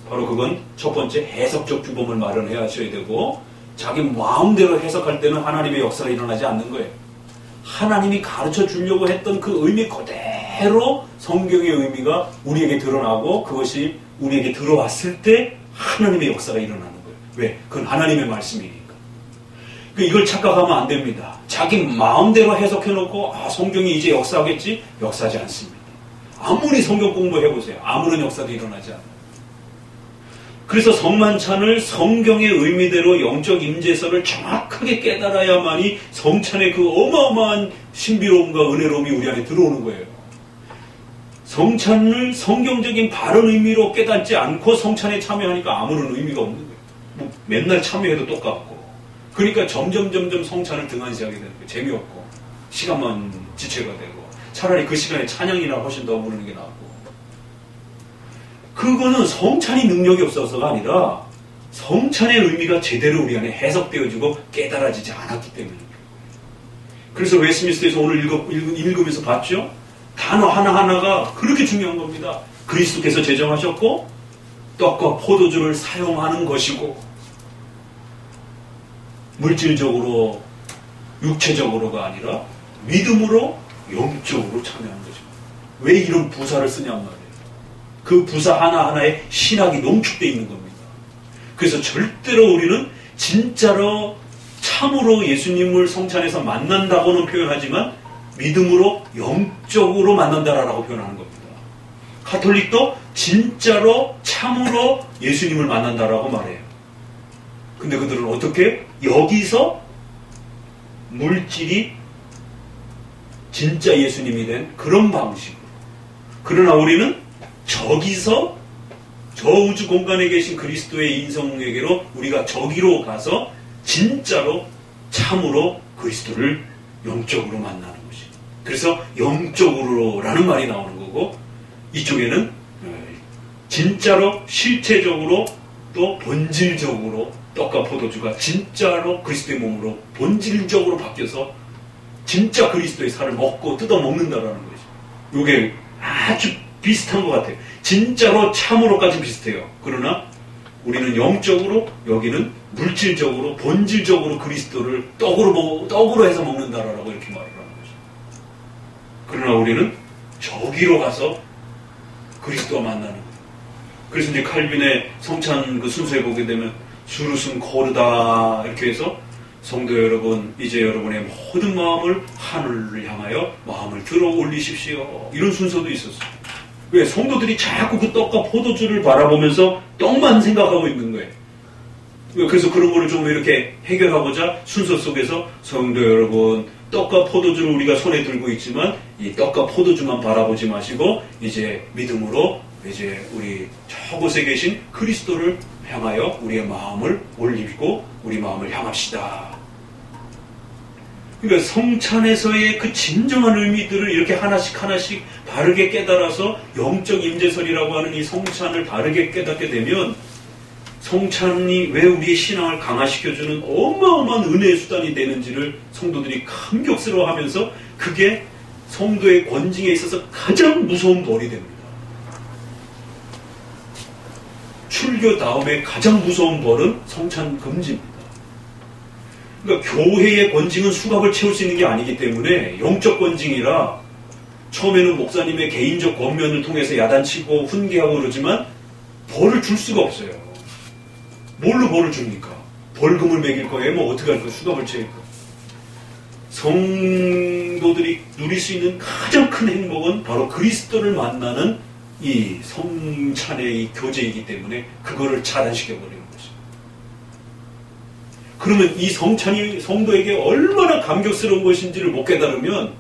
바로 그건 첫 번째 해석적 규범을 마련해야 하셔야 되고 자기 마음대로 해석할 때는 하나님의 역사가 일어나지 않는 거예요. 하나님이 가르쳐 주려고 했던 그 의미 그대로 성경의 의미가 우리에게 드러나고 그것이 우리에게 들어왔을 때 하나님의 역사가 일어나는 거예요. 왜? 그건 하나님의 말씀이니까. 이걸 착각하면 안 됩니다. 자기 마음대로 해석해놓고 성경이 이제 역사하겠지? 역사하지 않습니다. 아무리 성경 공부해보세요. 아무런 역사도 일어나지 않아요. 그래서 성만찬을 성경의 의미대로 영적 임재서를 정확하게 깨달아야만이 성찬의 그 어마어마한 신비로움과 은혜로움이 우리 안에 들어오는 거예요. 성찬을 성경적인 바른 의미로 깨닫지 않고 성찬에 참여하니까 아무런 의미가 없는 거예요. 뭐 맨날 참여해도 똑같고. 그러니까 점점 성찬을 등한시하게 되는 거예요. 재미없고 시간만 지체가 되고 차라리 그 시간에 찬양이나 훨씬 더 부르는 게 낫고. 그거는 성찬이 능력이 없어서가 아니라 성찬의 의미가 제대로 우리 안에 해석되어지고 깨달아지지 않았기 때문입니다. 그래서 웨스민스터에서 오늘 읽으면서 봤죠? 단어 하나하나가 그렇게 중요한 겁니다. 그리스도께서 제정하셨고 떡과 포도주를 사용하는 것이고 물질적으로 육체적으로가 아니라 믿음으로 영적으로 참여하는 것입니다. 왜 이런 부사를 쓰냔 말이에요. 그 부사 하나하나에 신학이 농축되어 있는 겁니다. 그래서 절대로 우리는 진짜로 참으로 예수님을 성찬에서 만난다고는 표현하지만 믿음으로 영적으로 만난다라고 표현하는 겁니다. 가톨릭도 진짜로 참으로 예수님을 만난다라고 말해요. 근데 그들은 어떻게? 여기서 물질이 진짜 예수님이 된 그런 방식으로. 그러나 우리는 저기서 저 우주 공간에 계신 그리스도의 인성에게로 우리가 저기로 가서 진짜로 참으로 그리스도를 영적으로 만나는 것이. 그래서 영적으로라는 말이 나오는 거고, 이쪽에는 진짜로 실체적으로 또 본질적으로 떡과 포도주가 진짜로 그리스도의 몸으로 본질적으로 바뀌어서 진짜 그리스도의 살을 먹고 뜯어 먹는다라는 거죠. 이게 아주 비슷한 것 같아요. 진짜로 참으로까지 비슷해요. 그러나 우리는 영적으로, 여기는 물질적으로, 본질적으로 그리스도를 떡으로 해서 먹는다라고 이렇게 말을 하는 거죠. 그러나 우리는 저기로 가서 그리스도와 만나는 거예요. 그래서 이제 칼빈의 성찬 그 순서에 보게 되면 주루슨 코르다 이렇게 해서 성도 여러분, 이제 여러분의 모든 마음을 하늘을 향하여 마음을 들어 올리십시오. 이런 순서도 있었어요. 왜? 성도들이 자꾸 그 떡과 포도주를 바라보면서 떡만 생각하고 있는 거예요. 그래서 그런 거를 좀 이렇게 해결하고자 순서 속에서 성도 여러분, 떡과 포도주를 우리가 손에 들고 있지만 이 떡과 포도주만 바라보지 마시고 이제 믿음으로 이제 우리 저곳에 계신 그리스도를 향하여 우리의 마음을 올리고 우리 마음을 향합시다. 그러니까 성찬에서의 그 진정한 의미들을 이렇게 하나씩 하나씩 바르게 깨달아서 영적 임재설이라고 하는 이 성찬을 바르게 깨닫게 되면 성찬이 왜 우리의 신앙을 강화시켜주는 어마어마한 은혜의 수단이 되는지를 성도들이 감격스러워하면서 그게 성도의 권징에 있어서 가장 무서운 벌이 됩니다. 출교 다음에 가장 무서운 벌은 성찬 금지입니다. 그러니까 교회의 권징은 수갑을 채울 수 있는 게 아니기 때문에 영적 권징이라 처음에는 목사님의 개인적 권면을 통해서 야단치고 훈계하고 그러지만 벌을 줄 수가 없어요. 뭘로 벌을 줍니까? 벌금을 매길 거예요? 뭐 어떻게 할 거예요? 수갑을 채울 거예요? 성도들이 누릴 수 있는 가장 큰 행복은 바로 그리스도를 만나는 이 성찬의 이 교제이기 때문에 그거를 차단시켜버리는 거죠. 그러면 이 성찬이 성도에게 얼마나 감격스러운 것인지를 못 깨달으면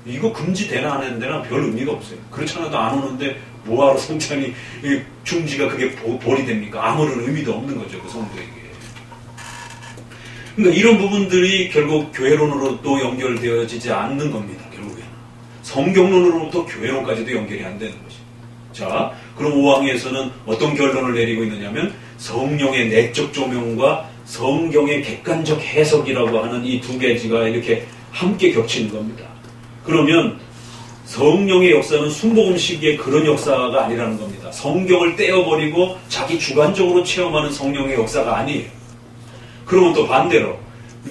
이거 금지되나 안 되나 별 의미가 없어요. 그렇지 않아도 안 오는데 뭐하러 성찬이 중지가 그게 벌이 됩니까? 아무런 의미도 없는 거죠. 그 성도에게. 그러니까 이런 부분들이 결국 교회론으로 또 연결되어지지 않는 겁니다. 결국에는. 성경론으로부터 교회론까지도 연결이 안 되는 것이죠. 자, 그럼 5항에서는 어떤 결론을 내리고 있느냐면 성령의 내적 조명과 성경의 객관적 해석이라고 하는 이 두 가지가 이렇게 함께 겹치는 겁니다. 그러면 성령의 역사는 순복음 시기에 그런 역사가 아니라는 겁니다. 성경을 떼어버리고 자기 주관적으로 체험하는 성령의 역사가 아니에요. 그러면 또 반대로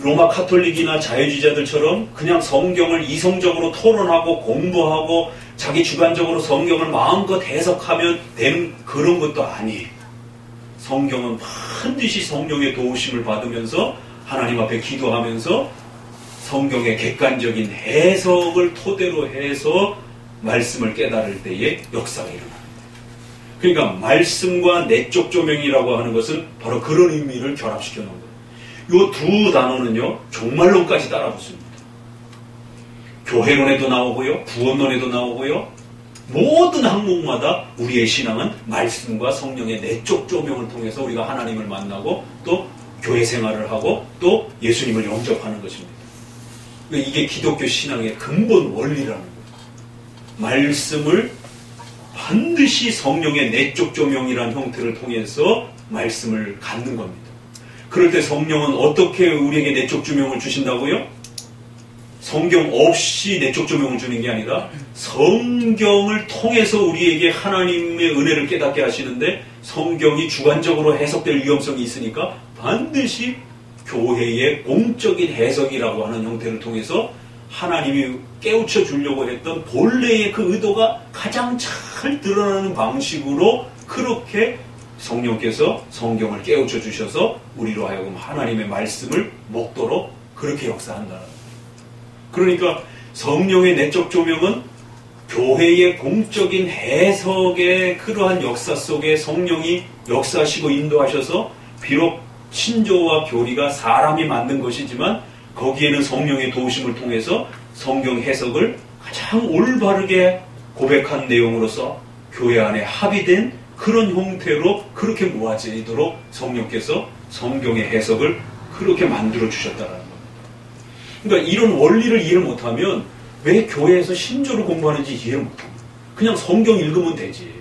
로마 카톨릭이나 자유주의자들처럼 그냥 성경을 이성적으로 토론하고 공부하고 자기 주관적으로 성경을 마음껏 해석하면 되는 그런 것도 아니에요. 성경은 반드시 성령의 도우심을 받으면서 하나님 앞에 기도하면서 성경의 객관적인 해석을 토대로 해서 말씀을 깨달을 때에 역사가 일어납니다. 그러니까 말씀과 내적 조명이라고 하는 것은 바로 그런 의미를 결합시켜 놓은 거예요. 이 두 단어는요, 종말론까지 따라붙습니다. 교회론에도 나오고요, 구원론에도 나오고요, 모든 항목마다 우리의 신앙은 말씀과 성령의 내적 조명을 통해서 우리가 하나님을 만나고 또 교회 생활을 하고 또 예수님을 영접하는 것입니다. 이게 기독교 신앙의 근본 원리라는 거예요. 말씀을 반드시 성령의 내적 조명이라는 형태를 통해서 말씀을 갖는 겁니다. 그럴 때 성령은 어떻게 우리에게 내적 조명을 주신다고요? 성경 없이 내적 조명을 주는 게 아니라 성경을 통해서 우리에게 하나님의 은혜를 깨닫게 하시는데 성경이 주관적으로 해석될 위험성이 있으니까 반드시 교회의 공적인 해석이라고 하는 형태를 통해서 하나님이 깨우쳐 주려고 했던 본래의 그 의도가 가장 잘 드러나는 방식으로 그렇게 성령께서 성경을 깨우쳐 주셔서 우리로 하여금 하나님의 말씀을 먹도록 그렇게 역사한다는 거예요. 그러니까 성령의 내적 조명은 교회의 공적인 해석의 그러한 역사 속에 성령이 역사하시고 인도하셔서 비록 신조와 교리가 사람이 만든 것이지만 거기에는 성령의 도우심을 통해서 성경 해석을 가장 올바르게 고백한 내용으로서 교회 안에 합의된 그런 형태로 그렇게 모아지도록 성령께서 성경의 해석을 그렇게 만들어 주셨다는 겁니다. 그러니까 이런 원리를 이해를 못하면 왜 교회에서 신조를 공부하는지 이해를 못합니다. 그냥 성경 읽으면 되지.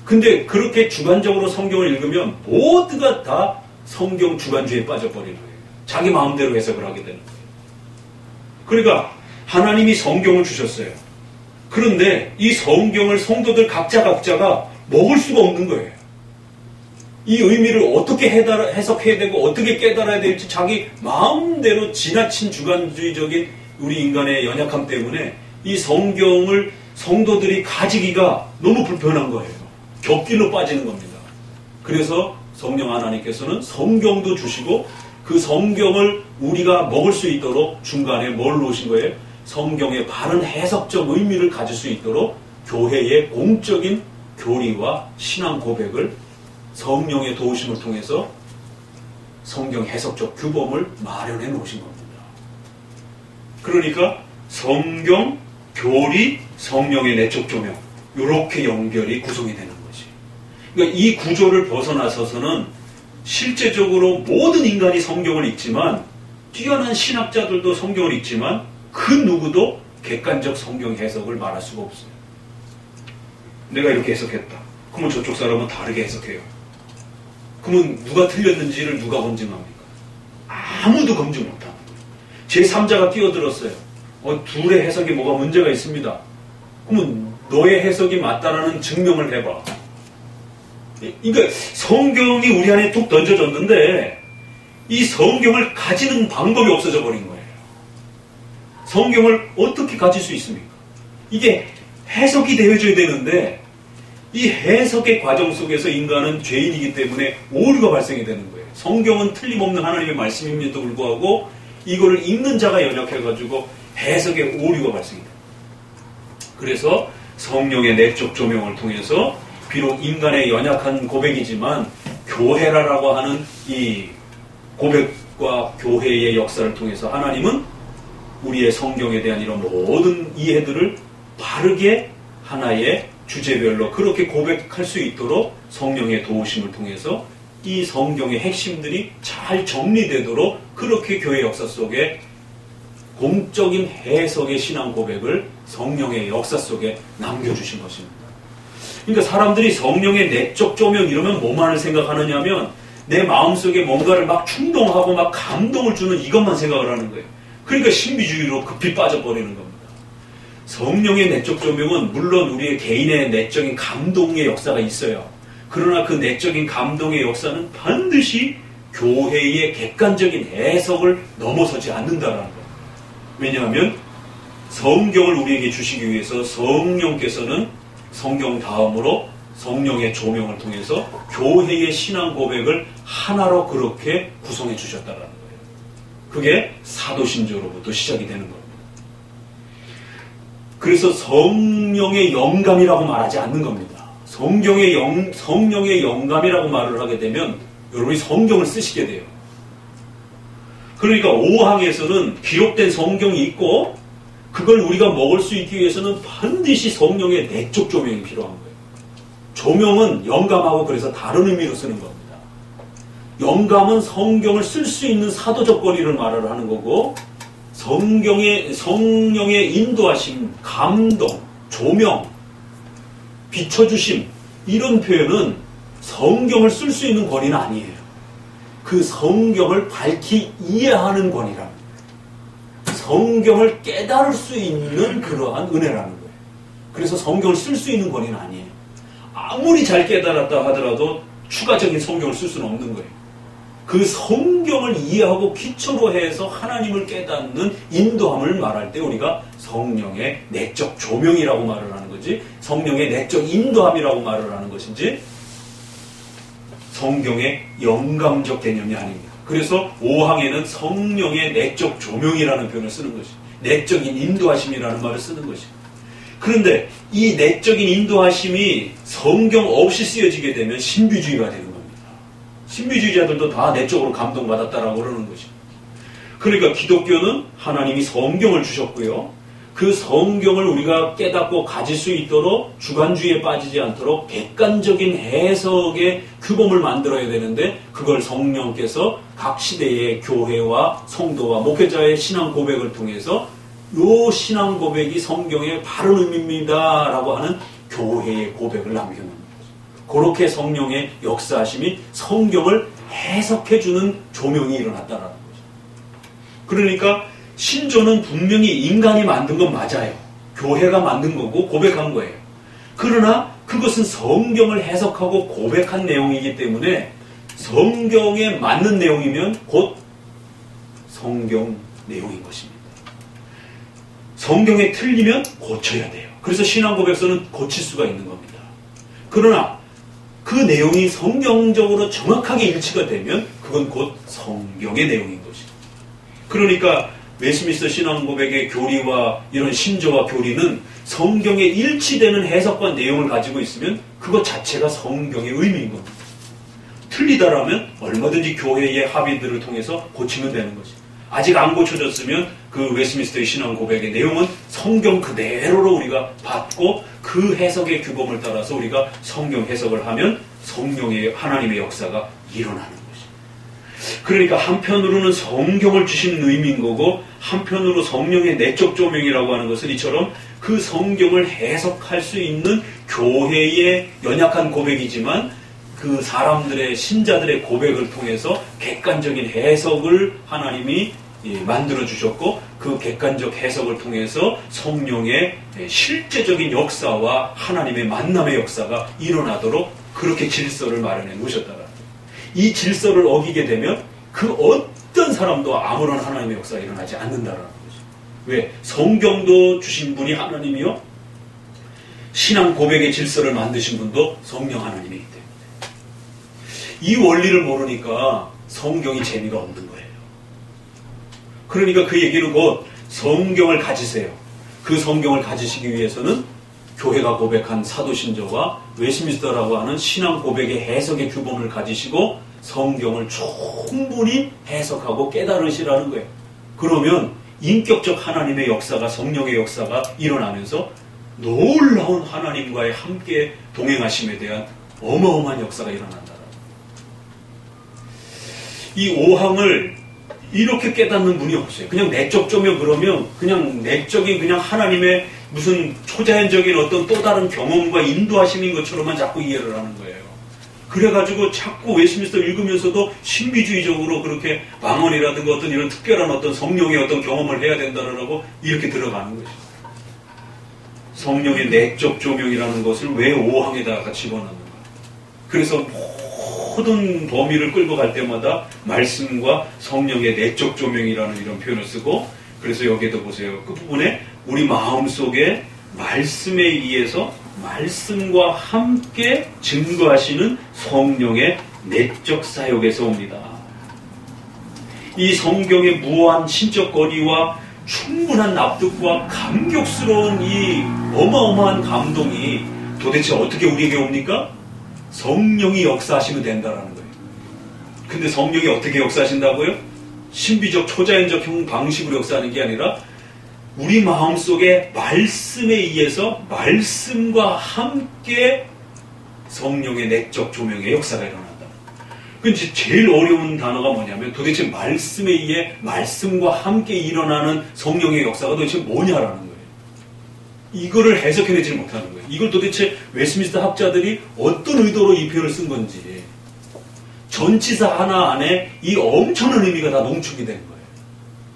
근데 그렇게 주관적으로 성경을 읽으면 모두가 다 성경 주관주의에 빠져버리는 거예요. 자기 마음대로 해석을 하게 되는 거예요. 그러니까 하나님이 성경을 주셨어요. 그런데 이 성경을 성도들 각자가 먹을 수가 없는 거예요. 이 의미를 어떻게 해석해야 되고 어떻게 깨달아야 될지 자기 마음대로 지나친 주관주의적인 우리 인간의 연약함 때문에 이 성경을 성도들이 가지기가 너무 불편한 거예요. 격길로 빠지는 겁니다. 그래서 성령 하나님께서는 성경도 주시고 그 성경을 우리가 먹을 수 있도록 중간에 뭘 놓으신 거예요? 성경의 바른 해석적 의미를 가질 수 있도록 교회의 공적인 교리와 신앙 고백을 성령의 도우심을 통해서 성경 해석적 규범을 마련해 놓으신 겁니다. 그러니까 성경, 교리, 성령의 내적 조명 이렇게 연결이 구성이 되는 거지. 그러니까 이 구조를 벗어나서서는 실제적으로 모든 인간이 성경을 읽지만 뛰어난 신학자들도 성경을 읽지만 그 누구도 객관적 성경 해석을 말할 수가 없어요. 내가 이렇게 해석했다. 그러면 저쪽 사람은 다르게 해석해요. 그러면 누가 틀렸는지를 누가 검증합니까? 아무도 검증 못합니다. 제3자가 끼어들었어요. 둘의 해석이 뭐가 문제가 있습니다. 그러면 너의 해석이 맞다라는 증명을 해봐. 그러니까 성경이 우리 안에 툭 던져졌는데 이 성경을 가지는 방법이 없어져 버린 거예요. 성경을 어떻게 가질 수 있습니까? 이게 해석이 되어져야 되는데 이 해석의 과정 속에서 인간은 죄인이기 때문에 오류가 발생이 되는 거예요. 성경은 틀림없는 하나님의 말씀임에도 불구하고 이거를 읽는 자가 연약해가지고 해석의 오류가 발생이 돼요. 그래서 성령의 내적 조명을 통해서 비록 인간의 연약한 고백이지만 교회라라고 하는 이 고백과 교회의 역사를 통해서 하나님은 우리의 성경에 대한 이런 모든 이해들을 바르게 하나의 주제별로 그렇게 고백할 수 있도록 성령의 도우심을 통해서 이 성경의 핵심들이 잘 정리되도록 그렇게 교회 역사 속에 공적인 해석의 신앙 고백을 성령의 역사 속에 남겨주신 것입니다. 그러니까 사람들이 성령의 내적 조명 이러면 뭐만을 생각하느냐 하면 내 마음속에 뭔가를 막 충동하고 막 감동을 주는 이것만 생각을 하는 거예요. 그러니까 신비주의로 급히 빠져버리는 겁니다. 성령의 내적 조명은 물론 우리의 개인의 내적인 감동의 역사가 있어요. 그러나 그 내적인 감동의 역사는 반드시 교회의 객관적인 해석을 넘어서지 않는다는 거예요. 왜냐하면 성경을 우리에게 주시기 위해서 성령께서는 성경 다음으로 성령의 조명을 통해서 교회의 신앙 고백을 하나로 그렇게 구성해 주셨다는 거예요. 그게 사도신조로부터 시작이 되는 겁니다. 그래서 성령의 영감이라고 말하지 않는 겁니다. 성령의 영감이라고 말을 하게 되면 여러분이 성경을 쓰시게 돼요. 그러니까 5항에서는 기록된 성경이 있고 그걸 우리가 먹을 수 있기 위해서는 반드시 성령의 내적 조명이 필요한 거예요. 조명은 영감하고 그래서 다른 의미로 쓰는 겁니다. 영감은 성경을 쓸 수 있는 사도적 거리를 말을 하는 거고 성령의 인도하심, 감동, 조명, 비춰주심 이런 표현은 성경을 쓸 수 있는 권위는 아니에요. 그 성경을 밝히 이해하는 권위랍니다. 성경을 깨달을 수 있는 그러한 은혜라는 거예요. 그래서 성경을 쓸 수 있는 권위는 아니에요. 아무리 잘 깨달았다 하더라도 추가적인 성경을 쓸 수는 없는 거예요. 그 성경을 이해하고 기초로 해서 하나님을 깨닫는 인도함을 말할 때 우리가 성령의 내적 조명이라고 말을 하는 거지 성령의 내적 인도함이라고 말을 하는 것인지 성경의 영감적 개념이 아닙니다. 그래서 5항에는 성령의 내적 조명이라는 표현을 쓰는 것이, 내적인 인도하심이라는 말을 쓰는 것이. 그런데 이 내적인 인도하심이 성경 없이 쓰여지게 되면 신비주의가 되는 겁니다. 신비주의자들도 다 내적으로 감동받았다라고 그러는 것이. 그러니까 기독교는 하나님이 성경을 주셨고요. 그 성경을 우리가 깨닫고 가질 수 있도록 주관주의에 빠지지 않도록 객관적인 해석의 규범을 만들어야 되는데, 그걸 성령께서 각 시대의 교회와 성도와 목회자의 신앙 고백을 통해서 요 신앙 고백이 성경의 바른 의미입니다 라고 하는 교회의 고백을 남겨놓는 거죠. 그렇게 성령의 역사하심이 성경을 해석해주는 조명이 일어났다라는 거죠. 그러니까 신조는 분명히 인간이 만든 건 맞아요. 교회가 만든 거고 고백한 거예요. 그러나 그것은 성경을 해석하고 고백한 내용이기 때문에 성경에 맞는 내용이면 곧 성경 내용인 것입니다. 성경에 틀리면 고쳐야 돼요. 그래서 신앙 고백서는 고칠 수가 있는 겁니다. 그러나 그 내용이 성경적으로 정확하게 일치가 되면 그건 곧 성경의 내용인 것입니다. 그러니까 웨스민스터 신앙 고백의 교리와 이런 신조와 교리는 성경에 일치되는 해석과 내용을 가지고 있으면 그것 자체가 성경의 의미인 겁니다. 틀리다라면 얼마든지 교회의 합의들을 통해서 고치면 되는 것입니다. 아직 안 고쳐졌으면 그 웨스민스터의 신앙 고백의 내용은 성경 그대로로 우리가 받고 그 해석의 규범을 따라서 우리가 성경 해석을 하면 성령의 하나님의 역사가 일어나는 것입니다. 그러니까 한편으로는 성경을 주신 의미인 거고, 한편으로 성령의 내적 조명이라고 하는 것은 이처럼 그 성경을 해석할 수 있는 교회의 연약한 고백이지만 그 사람들의 신자들의 고백을 통해서 객관적인 해석을 하나님이 만들어 주셨고, 그 객관적 해석을 통해서 성령의 실제적인 역사와 하나님의 만남의 역사가 일어나도록 그렇게 질서를 마련해 놓으셨다라는 거예요. 이 질서를 어기게 되면 그 어떤 사람도 아무런 하나님의 역사가 일어나지 않는다라는 거죠. 왜? 성경도 주신 분이 하나님이요, 신앙 고백의 질서를 만드신 분도 성령 하나님이기 때문에 이 원리를 모르니까 성경이 재미가 없는 거예요. 그러니까 그 얘기는 곧 성경을 가지세요. 그 성경을 가지시기 위해서는 교회가 고백한 사도신조와 웨스민스터라고 하는 신앙 고백의 해석의 규범을 가지시고 성경을 충분히 해석하고 깨달으시라는 거예요. 그러면 인격적 하나님의 역사가, 성령의 역사가 일어나면서 놀라운 하나님과의 함께 동행하심에 대한 어마어마한 역사가 일어난다라는 거예요. 이 5항을 이렇게 깨닫는 분이 없어요. 그냥 내적 조명 그러면 그냥 내적인 그냥 하나님의 무슨 초자연적인 어떤 또 다른 경험과 인도하심인 것처럼만 자꾸 이해를 하는 거예요. 그래가지고 자꾸 웨스민스터 읽으면서도 신비주의적으로 그렇게 방언이라든가 어떤 이런 특별한 어떤 성령의 어떤 경험을 해야 된다라고 이렇게 들어가는 거죠. 성령의 내적 조명이라는 것을 왜 5항에다가 집어넣는가. 그래서 모든 범위를 끌고 갈 때마다 말씀과 성령의 내적 조명이라는 이런 표현을 쓰고, 그래서 여기에도 보세요. 그 부분에 우리 마음속에 말씀에 의해서 말씀과 함께 증거하시는 성령의 내적 사역에서 옵니다. 이 성경의 무한 신적 거리와 충분한 납득과 감격스러운 이 어마어마한 감동이 도대체 어떻게 우리에게 옵니까? 성령이 역사하시면 된다라는 거예요. 근데 성령이 어떻게 역사하신다고요? 신비적 초자연적 방식으로 역사하는 게 아니라 우리 마음속에 말씀에 의해서 말씀과 함께 성령의 내적 조명의 역사가 일어난다. 근데 제일 어려운 단어가 뭐냐면 도대체 말씀에 의해 말씀과 함께 일어나는 성령의 역사가 도대체 뭐냐라는 거예요. 이거를 해석해내지 못하는 거예요. 이걸 도대체 웨스민스터 학자들이 어떤 의도로 이 표현을 쓴 건지, 전치사 하나 안에 이 엄청난 의미가 다 농축이 된 거예요.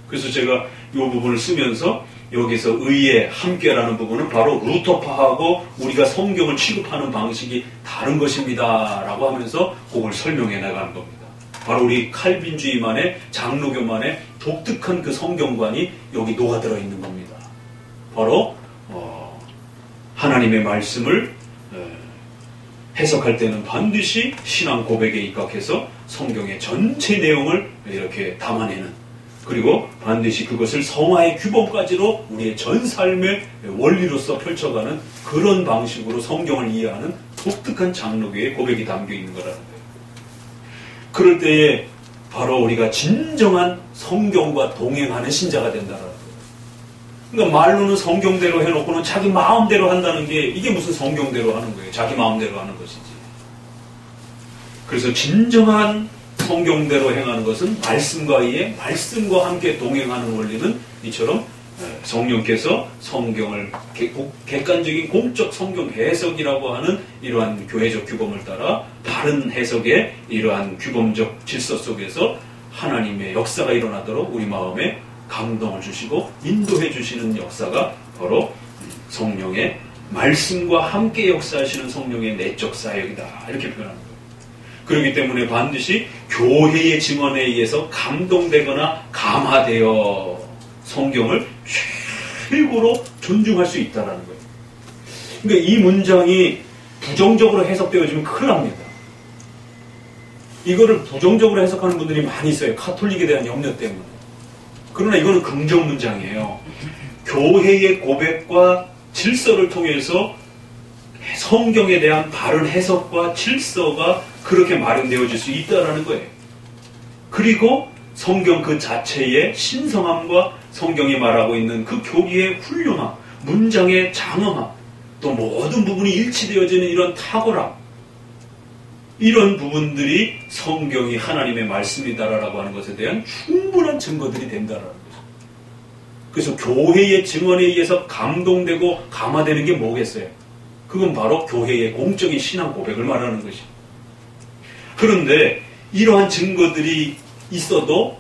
그래서 제가 이 부분을 쓰면서 여기서 의에 함께라는 부분은 바로 루터파하고 우리가 성경을 취급하는 방식이 다른 것입니다 라고 하면서 그걸 설명해 나가는 겁니다. 바로 우리 칼빈주의만의, 장로교만의 독특한 그 성경관이 여기 녹아들어 있는 겁니다. 바로 하나님의 말씀을 해석할 때는 반드시 신앙 고백에 입각해서 성경의 전체 내용을 이렇게 담아내는, 그리고 반드시 그것을 성화의 규범까지로 우리의 전 삶의 원리로서 펼쳐가는 그런 방식으로 성경을 이해하는 독특한 장로교의 고백이 담겨 있는 거라는 거예요. 그럴 때에 바로 우리가 진정한 성경과 동행하는 신자가 된다는 거예요. 그러니까 말로는 성경대로 해놓고는 자기 마음대로 한다는 게, 이게 무슨 성경대로 하는 거예요. 자기 마음대로 하는 것이지. 그래서 진정한 성경대로 행하는 것은 말씀과 의해 말씀과 함께 동행하는 원리는 이처럼 성령께서 성경을 객관적인 공적 성경 해석이라고 하는 이러한 교회적 규범을 따라 바른 해석의 이러한 규범적 질서 속에서 하나님의 역사가 일어나도록 우리 마음에 감동을 주시고 인도해 주시는 역사가 바로 성령의 말씀과 함께 역사하시는 성령의 내적 사역이다, 이렇게 표현합니다. 그렇기 때문에 반드시 교회의 증언에 의해서 감동되거나 감화되어 성경을 최고로 존중할 수 있다는 거예요. 그러니까 이 문장이 부정적으로 해석되어지면 큰일 납니다. 이거를 부정적으로 해석하는 분들이 많이 있어요. 카톨릭에 대한 염려 때문에. 그러나 이거는 긍정 문장이에요. 교회의 고백과 질서를 통해서 성경에 대한 바른 해석과 질서가 그렇게 마련되어질 수 있다는 거예요. 그리고 성경 그 자체의 신성함과 성경이 말하고 있는 그 교리의 훌륭함, 문장의 장엄함, 또 모든 부분이 일치되어지는 이런 탁월함, 이런 부분들이 성경이 하나님의 말씀이다라고 하는 것에 대한 충분한 증거들이 된다라는 거죠. 그래서 교회의 증언에 의해서 감동되고 감화되는 게 뭐겠어요? 그건 바로 교회의 공적인 신앙 고백을 말하는 것이죠. 그런데 이러한 증거들이 있어도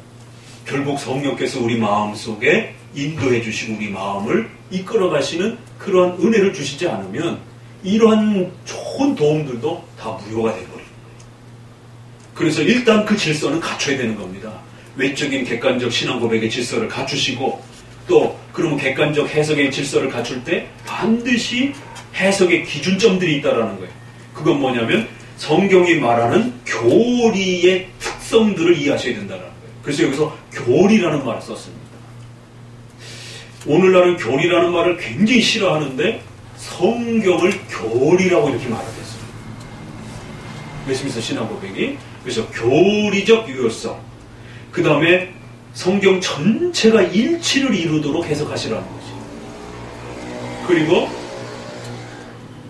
결국 성령께서 우리 마음속에 인도해 주시고 우리 마음을 이끌어 가시는 그러한 은혜를 주시지 않으면 이러한 좋은 도움들도 다 무효가 되어버립니다. 그래서 일단 그 질서는 갖춰야 되는 겁니다. 외적인 객관적 신앙 고백의 질서를 갖추시고, 또 그러면 객관적 해석의 질서를 갖출 때 반드시 해석의 기준점들이 있다라는 거예요. 그건 뭐냐면 성경이 말하는 교리의 특성들을 이해하셔야 된다는 거예요. 그래서 여기서 교리라는 말을 썼습니다. 오늘날은 교리라는 말을 굉장히 싫어하는데 성경을 교리라고 이렇게 말하겠어요. 웨스민스터 신앙 고백이. 그래서 교리적 유효성, 그 다음에 성경 전체가 일치를 이루도록 해석하시라는 거죠. 그리고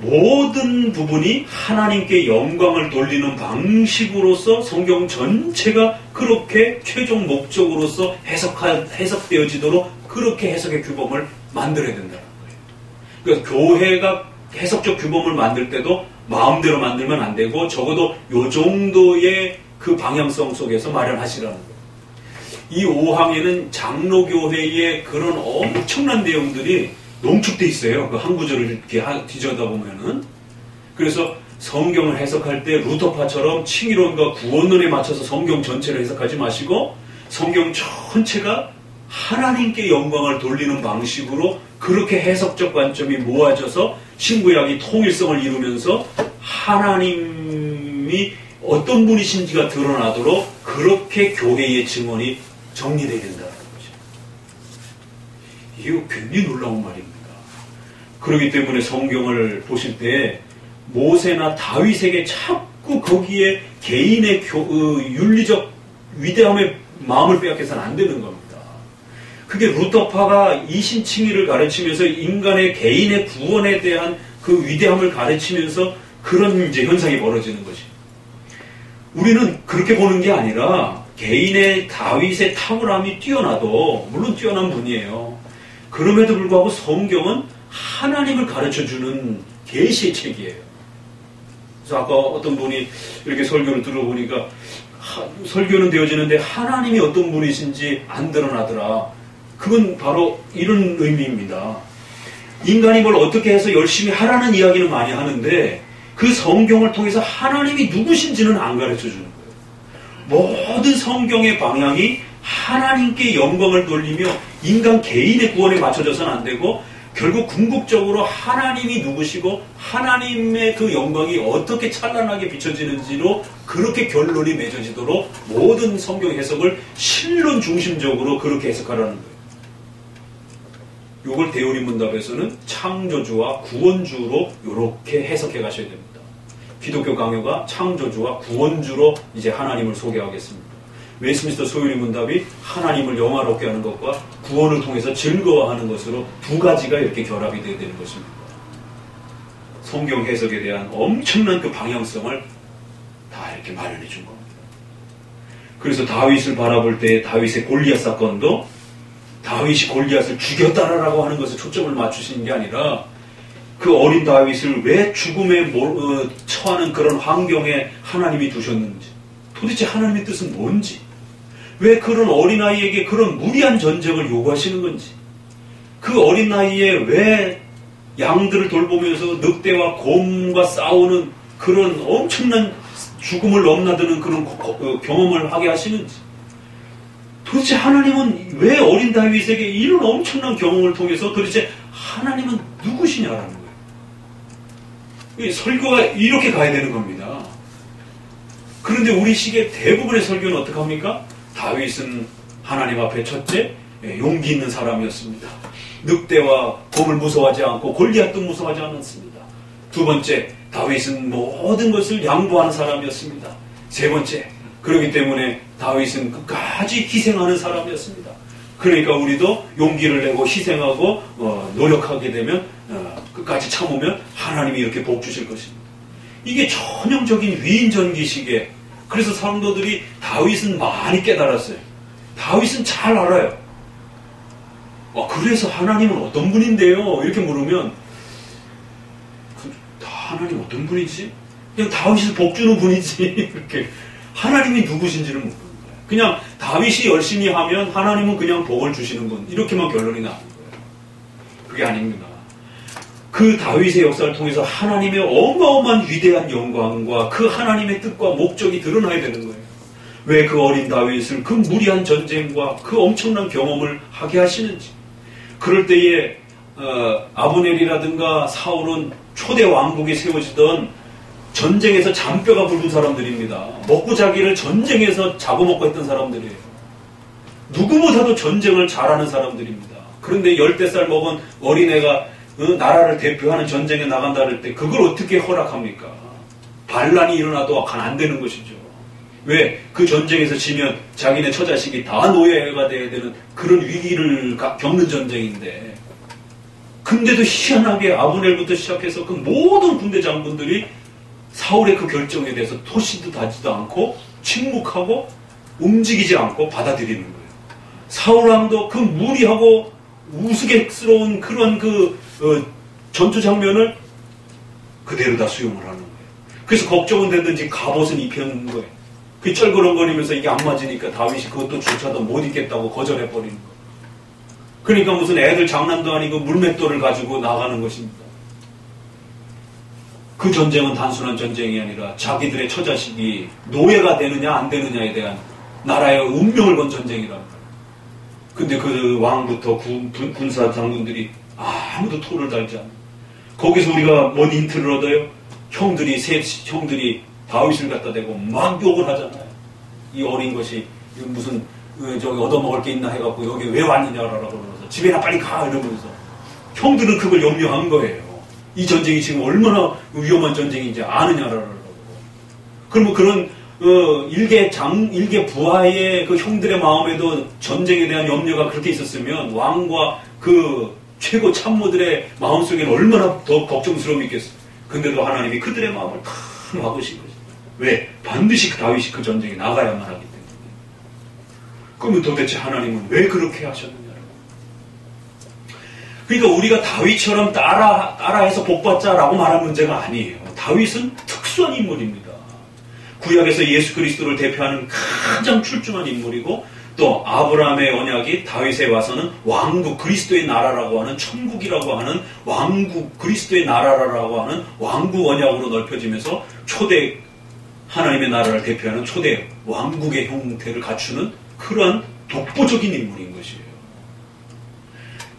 모든 부분이 하나님께 영광을 돌리는 방식으로서 성경 전체가 그렇게 최종 목적으로서 해석되어지도록 그렇게 해석의 규범을 만들어야 된다는 거예요. 그러니까 교회가 해석적 규범을 만들 때도 마음대로 만들면 안 되고 적어도 요 정도의 그 방향성 속에서 마련하시라는 거예요. 이 5항에는 장로교회의 그런 엄청난 내용들이 농축돼 있어요. 그 한 구절을 이렇게 뒤져다 보면은. 그래서 성경을 해석할 때 루터파처럼 칭의론과 구원론에 맞춰서 성경 전체를 해석하지 마시고 성경 전체가 하나님께 영광을 돌리는 방식으로 그렇게 해석적 관점이 모아져서 신구약이 통일성을 이루면서 하나님이 어떤 분이신지가 드러나도록 그렇게 교회의 증언이 정리되어야 된다는 거죠. 이거 굉장히 놀라운 말입니다. 그렇기 때문에 성경을 보실 때 모세나 다윗에게 자꾸 거기에 개인의 윤리적 위대함의 마음을 빼앗겨서는 안 되는 겁니다. 그게 루터파가 이신칭의를 가르치면서 인간의 개인의 구원에 대한 그 위대함을 가르치면서 그런 이제 현상이 벌어지는 것이. 우리는 그렇게 보는 게 아니라 개인의 다윗의 탁월함이 뛰어나도 물론 뛰어난 분이에요. 그럼에도 불구하고 성경은 하나님을 가르쳐주는 계시의 책이에요. 그래서 아까 어떤 분이 이렇게 설교를 들어보니까 설교는 되어지는데 하나님이 어떤 분이신지 안 드러나더라. 그건 바로 이런 의미입니다. 인간이 뭘 어떻게 해서 열심히 하라는 이야기는 많이 하는데 그 성경을 통해서 하나님이 누구신지는 안 가르쳐주는 거예요. 모든 성경의 방향이 하나님께 영광을 돌리며 인간 개인의 구원에 맞춰져서는 안 되고 결국 궁극적으로 하나님이 누구시고 하나님의 그 영광이 어떻게 찬란하게 비춰지는지로 그렇게 결론이 맺어지도록 모든 성경 해석을 신론 중심적으로 그렇게 해석하라는 거예요. 이걸 대우리 문답에서는 창조주와 구원주로 이렇게 해석해 가셔야 됩니다. 기독교 강요가 창조주와 구원주로 이제 하나님을 소개하겠습니다. 웨스민스터 소유리 문답이 하나님을 영화롭게 하는 것과 구원을 통해서 즐거워하는 것으로 두 가지가 이렇게 결합이 되어야 되는 것입니다. 성경 해석에 대한 엄청난 그 방향성을 다 이렇게 마련해 준 겁니다. 그래서 다윗을 바라볼 때 다윗의 골리앗 사건도 다윗이 골리앗을 죽였다라고 하는 것에 초점을 맞추시는 게 아니라 그 어린 다윗을 왜 죽음에 처하는 그런 환경에 하나님이 두셨는지, 도대체 하나님의 뜻은 뭔지, 왜 그런 어린아이에게 그런 무리한 전쟁을 요구하시는 건지, 그 어린 나이에 왜 양들을 돌보면서 늑대와 곰과 싸우는 그런 엄청난 죽음을 넘나드는 그런 경험을 하게 하시는지, 도대체 하나님은 왜 어린 다윗에게 이런 엄청난 경험을 통해서 도대체 하나님은 누구시냐라는 거예요. 이 설교가 이렇게 가야 되는 겁니다. 그런데 우리 시기의 대부분의 설교는 어떻게 합니까? 다윗은 하나님 앞에 첫째, 용기 있는 사람이었습니다. 늑대와 곰을 무서워하지 않고 골리앗도 무서워하지 않았습니다. 두 번째, 다윗은 모든 것을 양보하는 사람이었습니다. 세 번째, 그렇기 때문에 다윗은 끝까지 희생하는 사람이었습니다. 그러니까 우리도 용기를 내고 희생하고 노력하게 되면 끝까지 참으면 하나님이 이렇게 복 주실 것입니다. 이게 전형적인 위인전기식에, 그래서 성도들이 다윗은 많이 깨달았어요. 다윗은 잘 알아요. 그래서 하나님은 어떤 분인데요? 이렇게 물으면 하나님 어떤 분이지? 그냥 다윗이 복 주는 분이지. 이렇게 하나님이 누구신지를 모르는 거예요. 그냥 다윗이 열심히 하면 하나님은 그냥 복을 주시는 분, 이렇게만 결론이 나는 거예요. 그게 아닙니다. 그 다윗의 역사를 통해서 하나님의 어마어마한 위대한 영광과 그 하나님의 뜻과 목적이 드러나야 되는 거예요. 왜 그 어린 다윗을 그 무리한 전쟁과 그 엄청난 경험을 하게 하시는지. 그럴 때에 아브넬이라든가 사울은 초대 왕국이 세워지던 전쟁에서 잔뼈가 굵은 사람들입니다. 먹고 자기를 전쟁에서 잡아먹고 했던 사람들이에요. 누구보다도 전쟁을 잘하는 사람들입니다. 그런데 10살 먹은 어린애가 나라를 대표하는 전쟁에 나간다 할 때 그걸 어떻게 허락합니까? 반란이 일어나도 안 되는 것이죠. 왜? 그 전쟁에서 지면 자기네 처자식이 다 노예가 돼야 되는 그런 위기를 겪는 전쟁인데, 근데도 희한하게 아브넬부터 시작해서 그 모든 군대 장군들이 사울의 그 결정에 대해서 토시도 다지도 않고 침묵하고 움직이지 않고 받아들이는 거예요. 사울왕도 그 무리하고 우스갯스러운 그런 전투 장면을 그대로 다 수용을 하는 거예요. 그래서 걱정은 됐는지 갑옷은 입혀는 거예요. 그 쩔그렁거리면서 이게 안 맞으니까 다윗이 그것도 조차도 못 입겠다고 거절해버리는 거예요. 그러니까 무슨 애들 장난도 아니고 물맷돌을 가지고 나가는 것입니다. 그 전쟁은 단순한 전쟁이 아니라 자기들의 처자식이 노예가 되느냐 안 되느냐에 대한 나라의 운명을 건 전쟁이랍니다. 근데 그 왕부터 군사 장군들이 아무도 토를 달지 않아요. 거기서 우리가 뭔 힌트를 얻어요? 세 형들이 다윗을 갖다 대고 막 욕을 하잖아요. 이 어린 것이 무슨 저기 얻어먹을 게 있나 해갖고 여기 왜 왔느냐라고 그러면서 집에나 빨리 가 이러면서 형들은 그걸 염려한 거예요. 이 전쟁이 지금 얼마나 위험한 전쟁인지 아느냐라고. 그러면 그런 일개 부하의 그 형들의 마음에도 전쟁에 대한 염려가 그렇게 있었으면 왕과 그 최고 참모들의 마음속에는 얼마나 더 걱정스러움이 있겠어요. 근데도 하나님이 그들의 마음을 다 막으신 거죠. 왜? 반드시 다윗이 그 전쟁에 나가야만 하기 때문에. 그러면 도대체 하나님은 왜 그렇게 하셨느냐고. 그러니까 우리가 다윗처럼 따라해서 복받자라고 말할 문제가 아니에요. 다윗은 특수한 인물입니다. 구약에서 예수 그리스도를 대표하는 가장 출중한 인물이고, 또 아브라함의 언약이 다윗에 와서는 왕국, 그리스도의 나라라고 하는, 천국이라고 하는 왕국, 그리스도의 나라라고 하는 왕국 언약으로 넓혀지면서 초대 하나님의 나라를 대표하는 초대 왕국의 형태를 갖추는 그러한 독보적인 인물인 것이에요.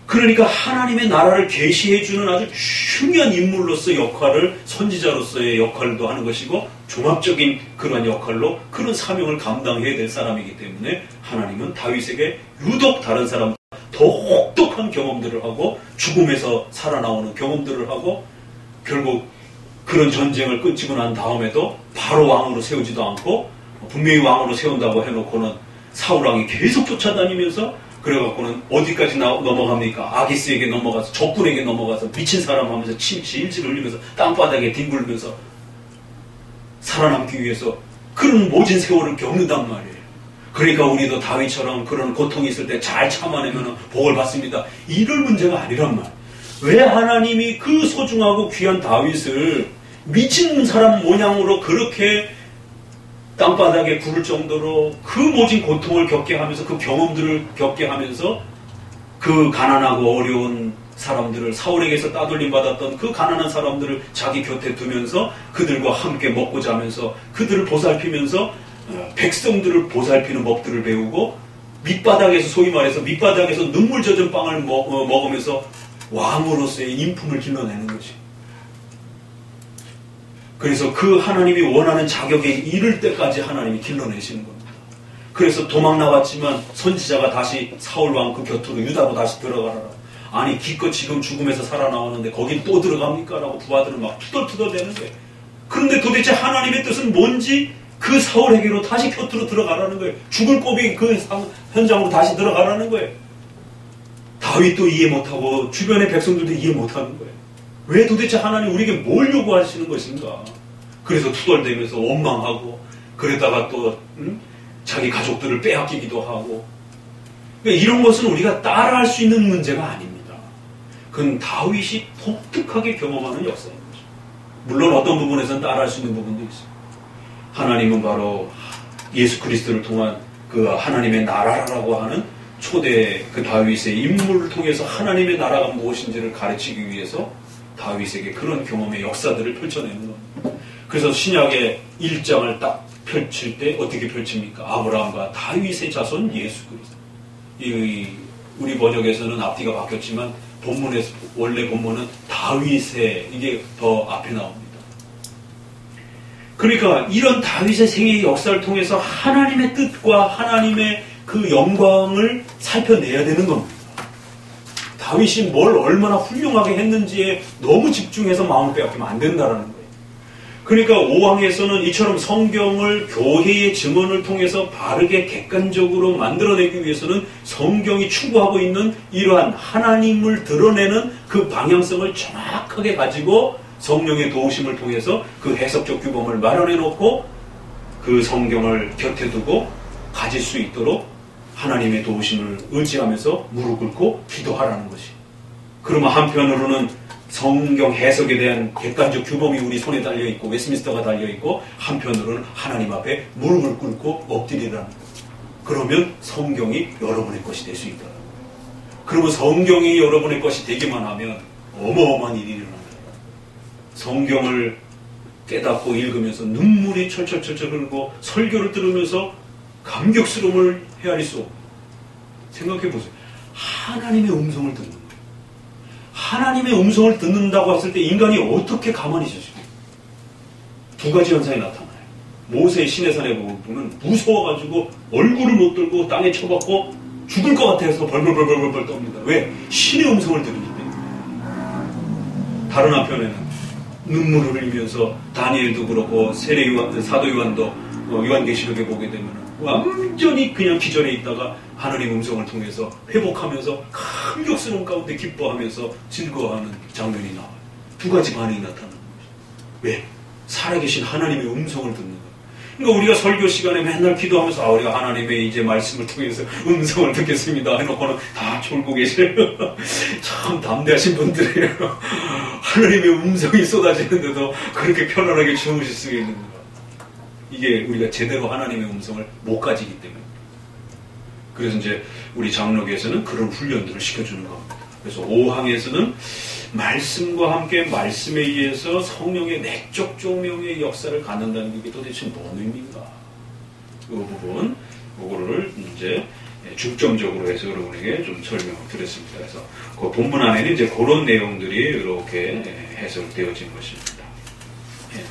그러니까 하나님의 나라를 계시해주는 아주 중요한 인물로서 역할을, 선지자로서의 역할도 하는 것이고 종합적인 그러한 역할로 그런 사명을 감당해야 될 사람이기 때문에 하나님은 다윗에게 유독 다른 사람 더 혹독한 경험들을 하고 죽음에서 살아나오는 경험들을 하고 결국 그런 전쟁을 끝이고 난 다음에도 바로 왕으로 세우지도 않고 분명히 왕으로 세운다고 해놓고는 사울왕이 계속 쫓아다니면서 그래갖고는 어디까지 넘어갑니까? 아기스에게 넘어가서 적군에게 넘어가서 미친 사람 하면서 침 질질 흘리면서 땅바닥에 뒹굴면서 살아남기 위해서 그런 모진 세월을 겪는단 말이에요. 그러니까 우리도 다윗처럼 그런 고통이 있을 때 잘 참아내면 복을 받습니다. 이럴 문제가 아니란 말. 왜 하나님이 그 소중하고 귀한 다윗을 미친 사람 모양으로 그렇게 땅바닥에 구를 정도로 그 모진 고통을 겪게 하면서 그 경험들을 겪게 하면서 그 가난하고 어려운 사람들을 사울에게서 따돌림 받았던 그 가난한 사람들을 자기 곁에 두면서 그들과 함께 먹고 자면서 그들을 보살피면서 백성들을 보살피는 법들을 배우고 밑바닥에서 소위 말해서 밑바닥에서 눈물 젖은 빵을 먹으면서 왕으로서의 인품을 길러내는 거지. 그래서 그 하나님이 원하는 자격에 이를 때까지 하나님이 길러내시는 겁니다. 그래서 도망 나왔지만 선지자가 다시 사울왕 그 곁으로 유다로 다시 들어가라. 아니 기껏 지금 죽음에서 살아나오는데 거긴 또 들어갑니까? 라고 부하들은 막 투덜투덜 대는 거예요. 그런데 도대체 하나님의 뜻은 뭔지 그 사울에게로 다시 곁으로 들어가라는 거예요. 죽을 고비 그 현장으로 다시 들어가라는 거예요. 다윗도 이해 못하고 주변의 백성들도 이해 못하는 거예요. 왜 도대체 하나님 우리에게 뭘 요구하시는 것인가? 그래서 투덜대면서 원망하고 그러다가 또 자기 가족들을 빼앗기기도 하고 그러니까 이런 것은 우리가 따라할 수 있는 문제가 아닙니다. 그건 다윗이 독특하게 경험하는 역사인 거죠. 물론 어떤 부분에서는 따라할 수 있는 부분도 있어요. 하나님은 바로 예수 그리스도를 통한 그 하나님의 나라라고 하는 초대 그 다윗의 인물을 통해서 하나님의 나라가 무엇인지를 가르치기 위해서 다윗에게 그런 경험의 역사들을 펼쳐내는 겁니다. 그래서 신약의 1장을 딱 펼칠 때 어떻게 펼칩니까? 아브라함과 다윗의 자손 예수 그리스도. 우리 번역에서는 앞뒤가 바뀌었지만 본문에서 원래 본문은 다윗의 이게 더 앞에 나옵니다. 그러니까 이런 다윗의 생애의 역사를 통해서 하나님의 뜻과 하나님의 그 영광을 살펴내야 되는 겁니다. 다윗이 뭘 얼마나 훌륭하게 했는지에 너무 집중해서 마음을 빼앗기면 안 된다라는 거예요. 그러니까 5항에서는 이처럼 성경을 교회의 증언을 통해서 바르게 객관적으로 만들어내기 위해서는 성경이 추구하고 있는 이러한 하나님을 드러내는 그 방향성을 정확하게 가지고 성령의 도우심을 통해서 그 해석적 규범을 마련해 놓고 그 성경을 곁에 두고 가질 수 있도록 하나님의 도우심을 의지하면서 무릎 꿇고 기도하라는 것이. 그러면 한편으로는 성경 해석에 대한 객관적 규범이 우리 손에 달려있고 웨스민스터가 달려있고 한편으로는 하나님 앞에 무릎을 꿇고 엎드리라는 거예요. 그러면 성경이 여러분의 것이 될 수 있다. 그러면 성경이 여러분의 것이 되기만 하면 어마어마한 일이 일어납니다. 성경을 깨닫고 읽으면서 눈물이 철철철철 흐르고 설교를 들으면서 감격스러움을 헤아릴 수 없고 생각해 보세요. 하나님의 음성을 듣는 거예요. 하나님의 음성을 듣는다고 했을 때 인간이 어떻게 가만히 있으실까요? 두 가지 현상이 나타나요. 모세의 시내산에 보면 무서워가지고 얼굴을 못 들고 땅에 쳐박고 죽을 것 같아서 벌벌벌벌벌 떱니다. 왜? 신의 음성을 들으기 때문에. 다른 한편에는 눈물을 흘리면서 다니엘도 그렇고 사도 요한도 요한계시록에 보게 되면 완전히 그냥 기절해 있다가 하나님 음성을 통해서 회복하면서 감격스러운 가운데 기뻐하면서 즐거워하는 장면이 나와요. 두 가지 반응이 나타나는 거죠. 왜? 살아계신 하나님의 음성을 듣는 거예요. 그러니까 우리가 설교 시간에 맨날 기도하면서 우리가 하나님의 이제 말씀을 통해서 음성을 듣겠습니다 해놓고는 다 졸고 계세요. 참 담대하신 분들이에요. 하나님의 음성이 쏟아지는데도 그렇게 편안하게 주무실 수 있는 거예요. 이게 우리가 제대로 하나님의 음성을 못 가지기 때문에. 그래서 이제 우리 장로교에서는 그런 훈련들을 시켜주는 겁니다. 그래서 5항에서는 말씀과 함께 말씀에 의해서 성령의 내적 조명의 역사를 갖는다는 게 도대체 뭔 의미인가? 그 부분, 그거를 이제 중점적으로 해서 여러분에게 좀 설명을 드렸습니다. 그래서 그 본문 안에는 이제 그런 내용들이 이렇게 해설되어진 것입니다.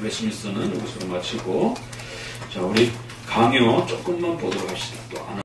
웨스민스터는 이것으로 마치고, 자, 우리 강요 조금만 보도록 합시다. 또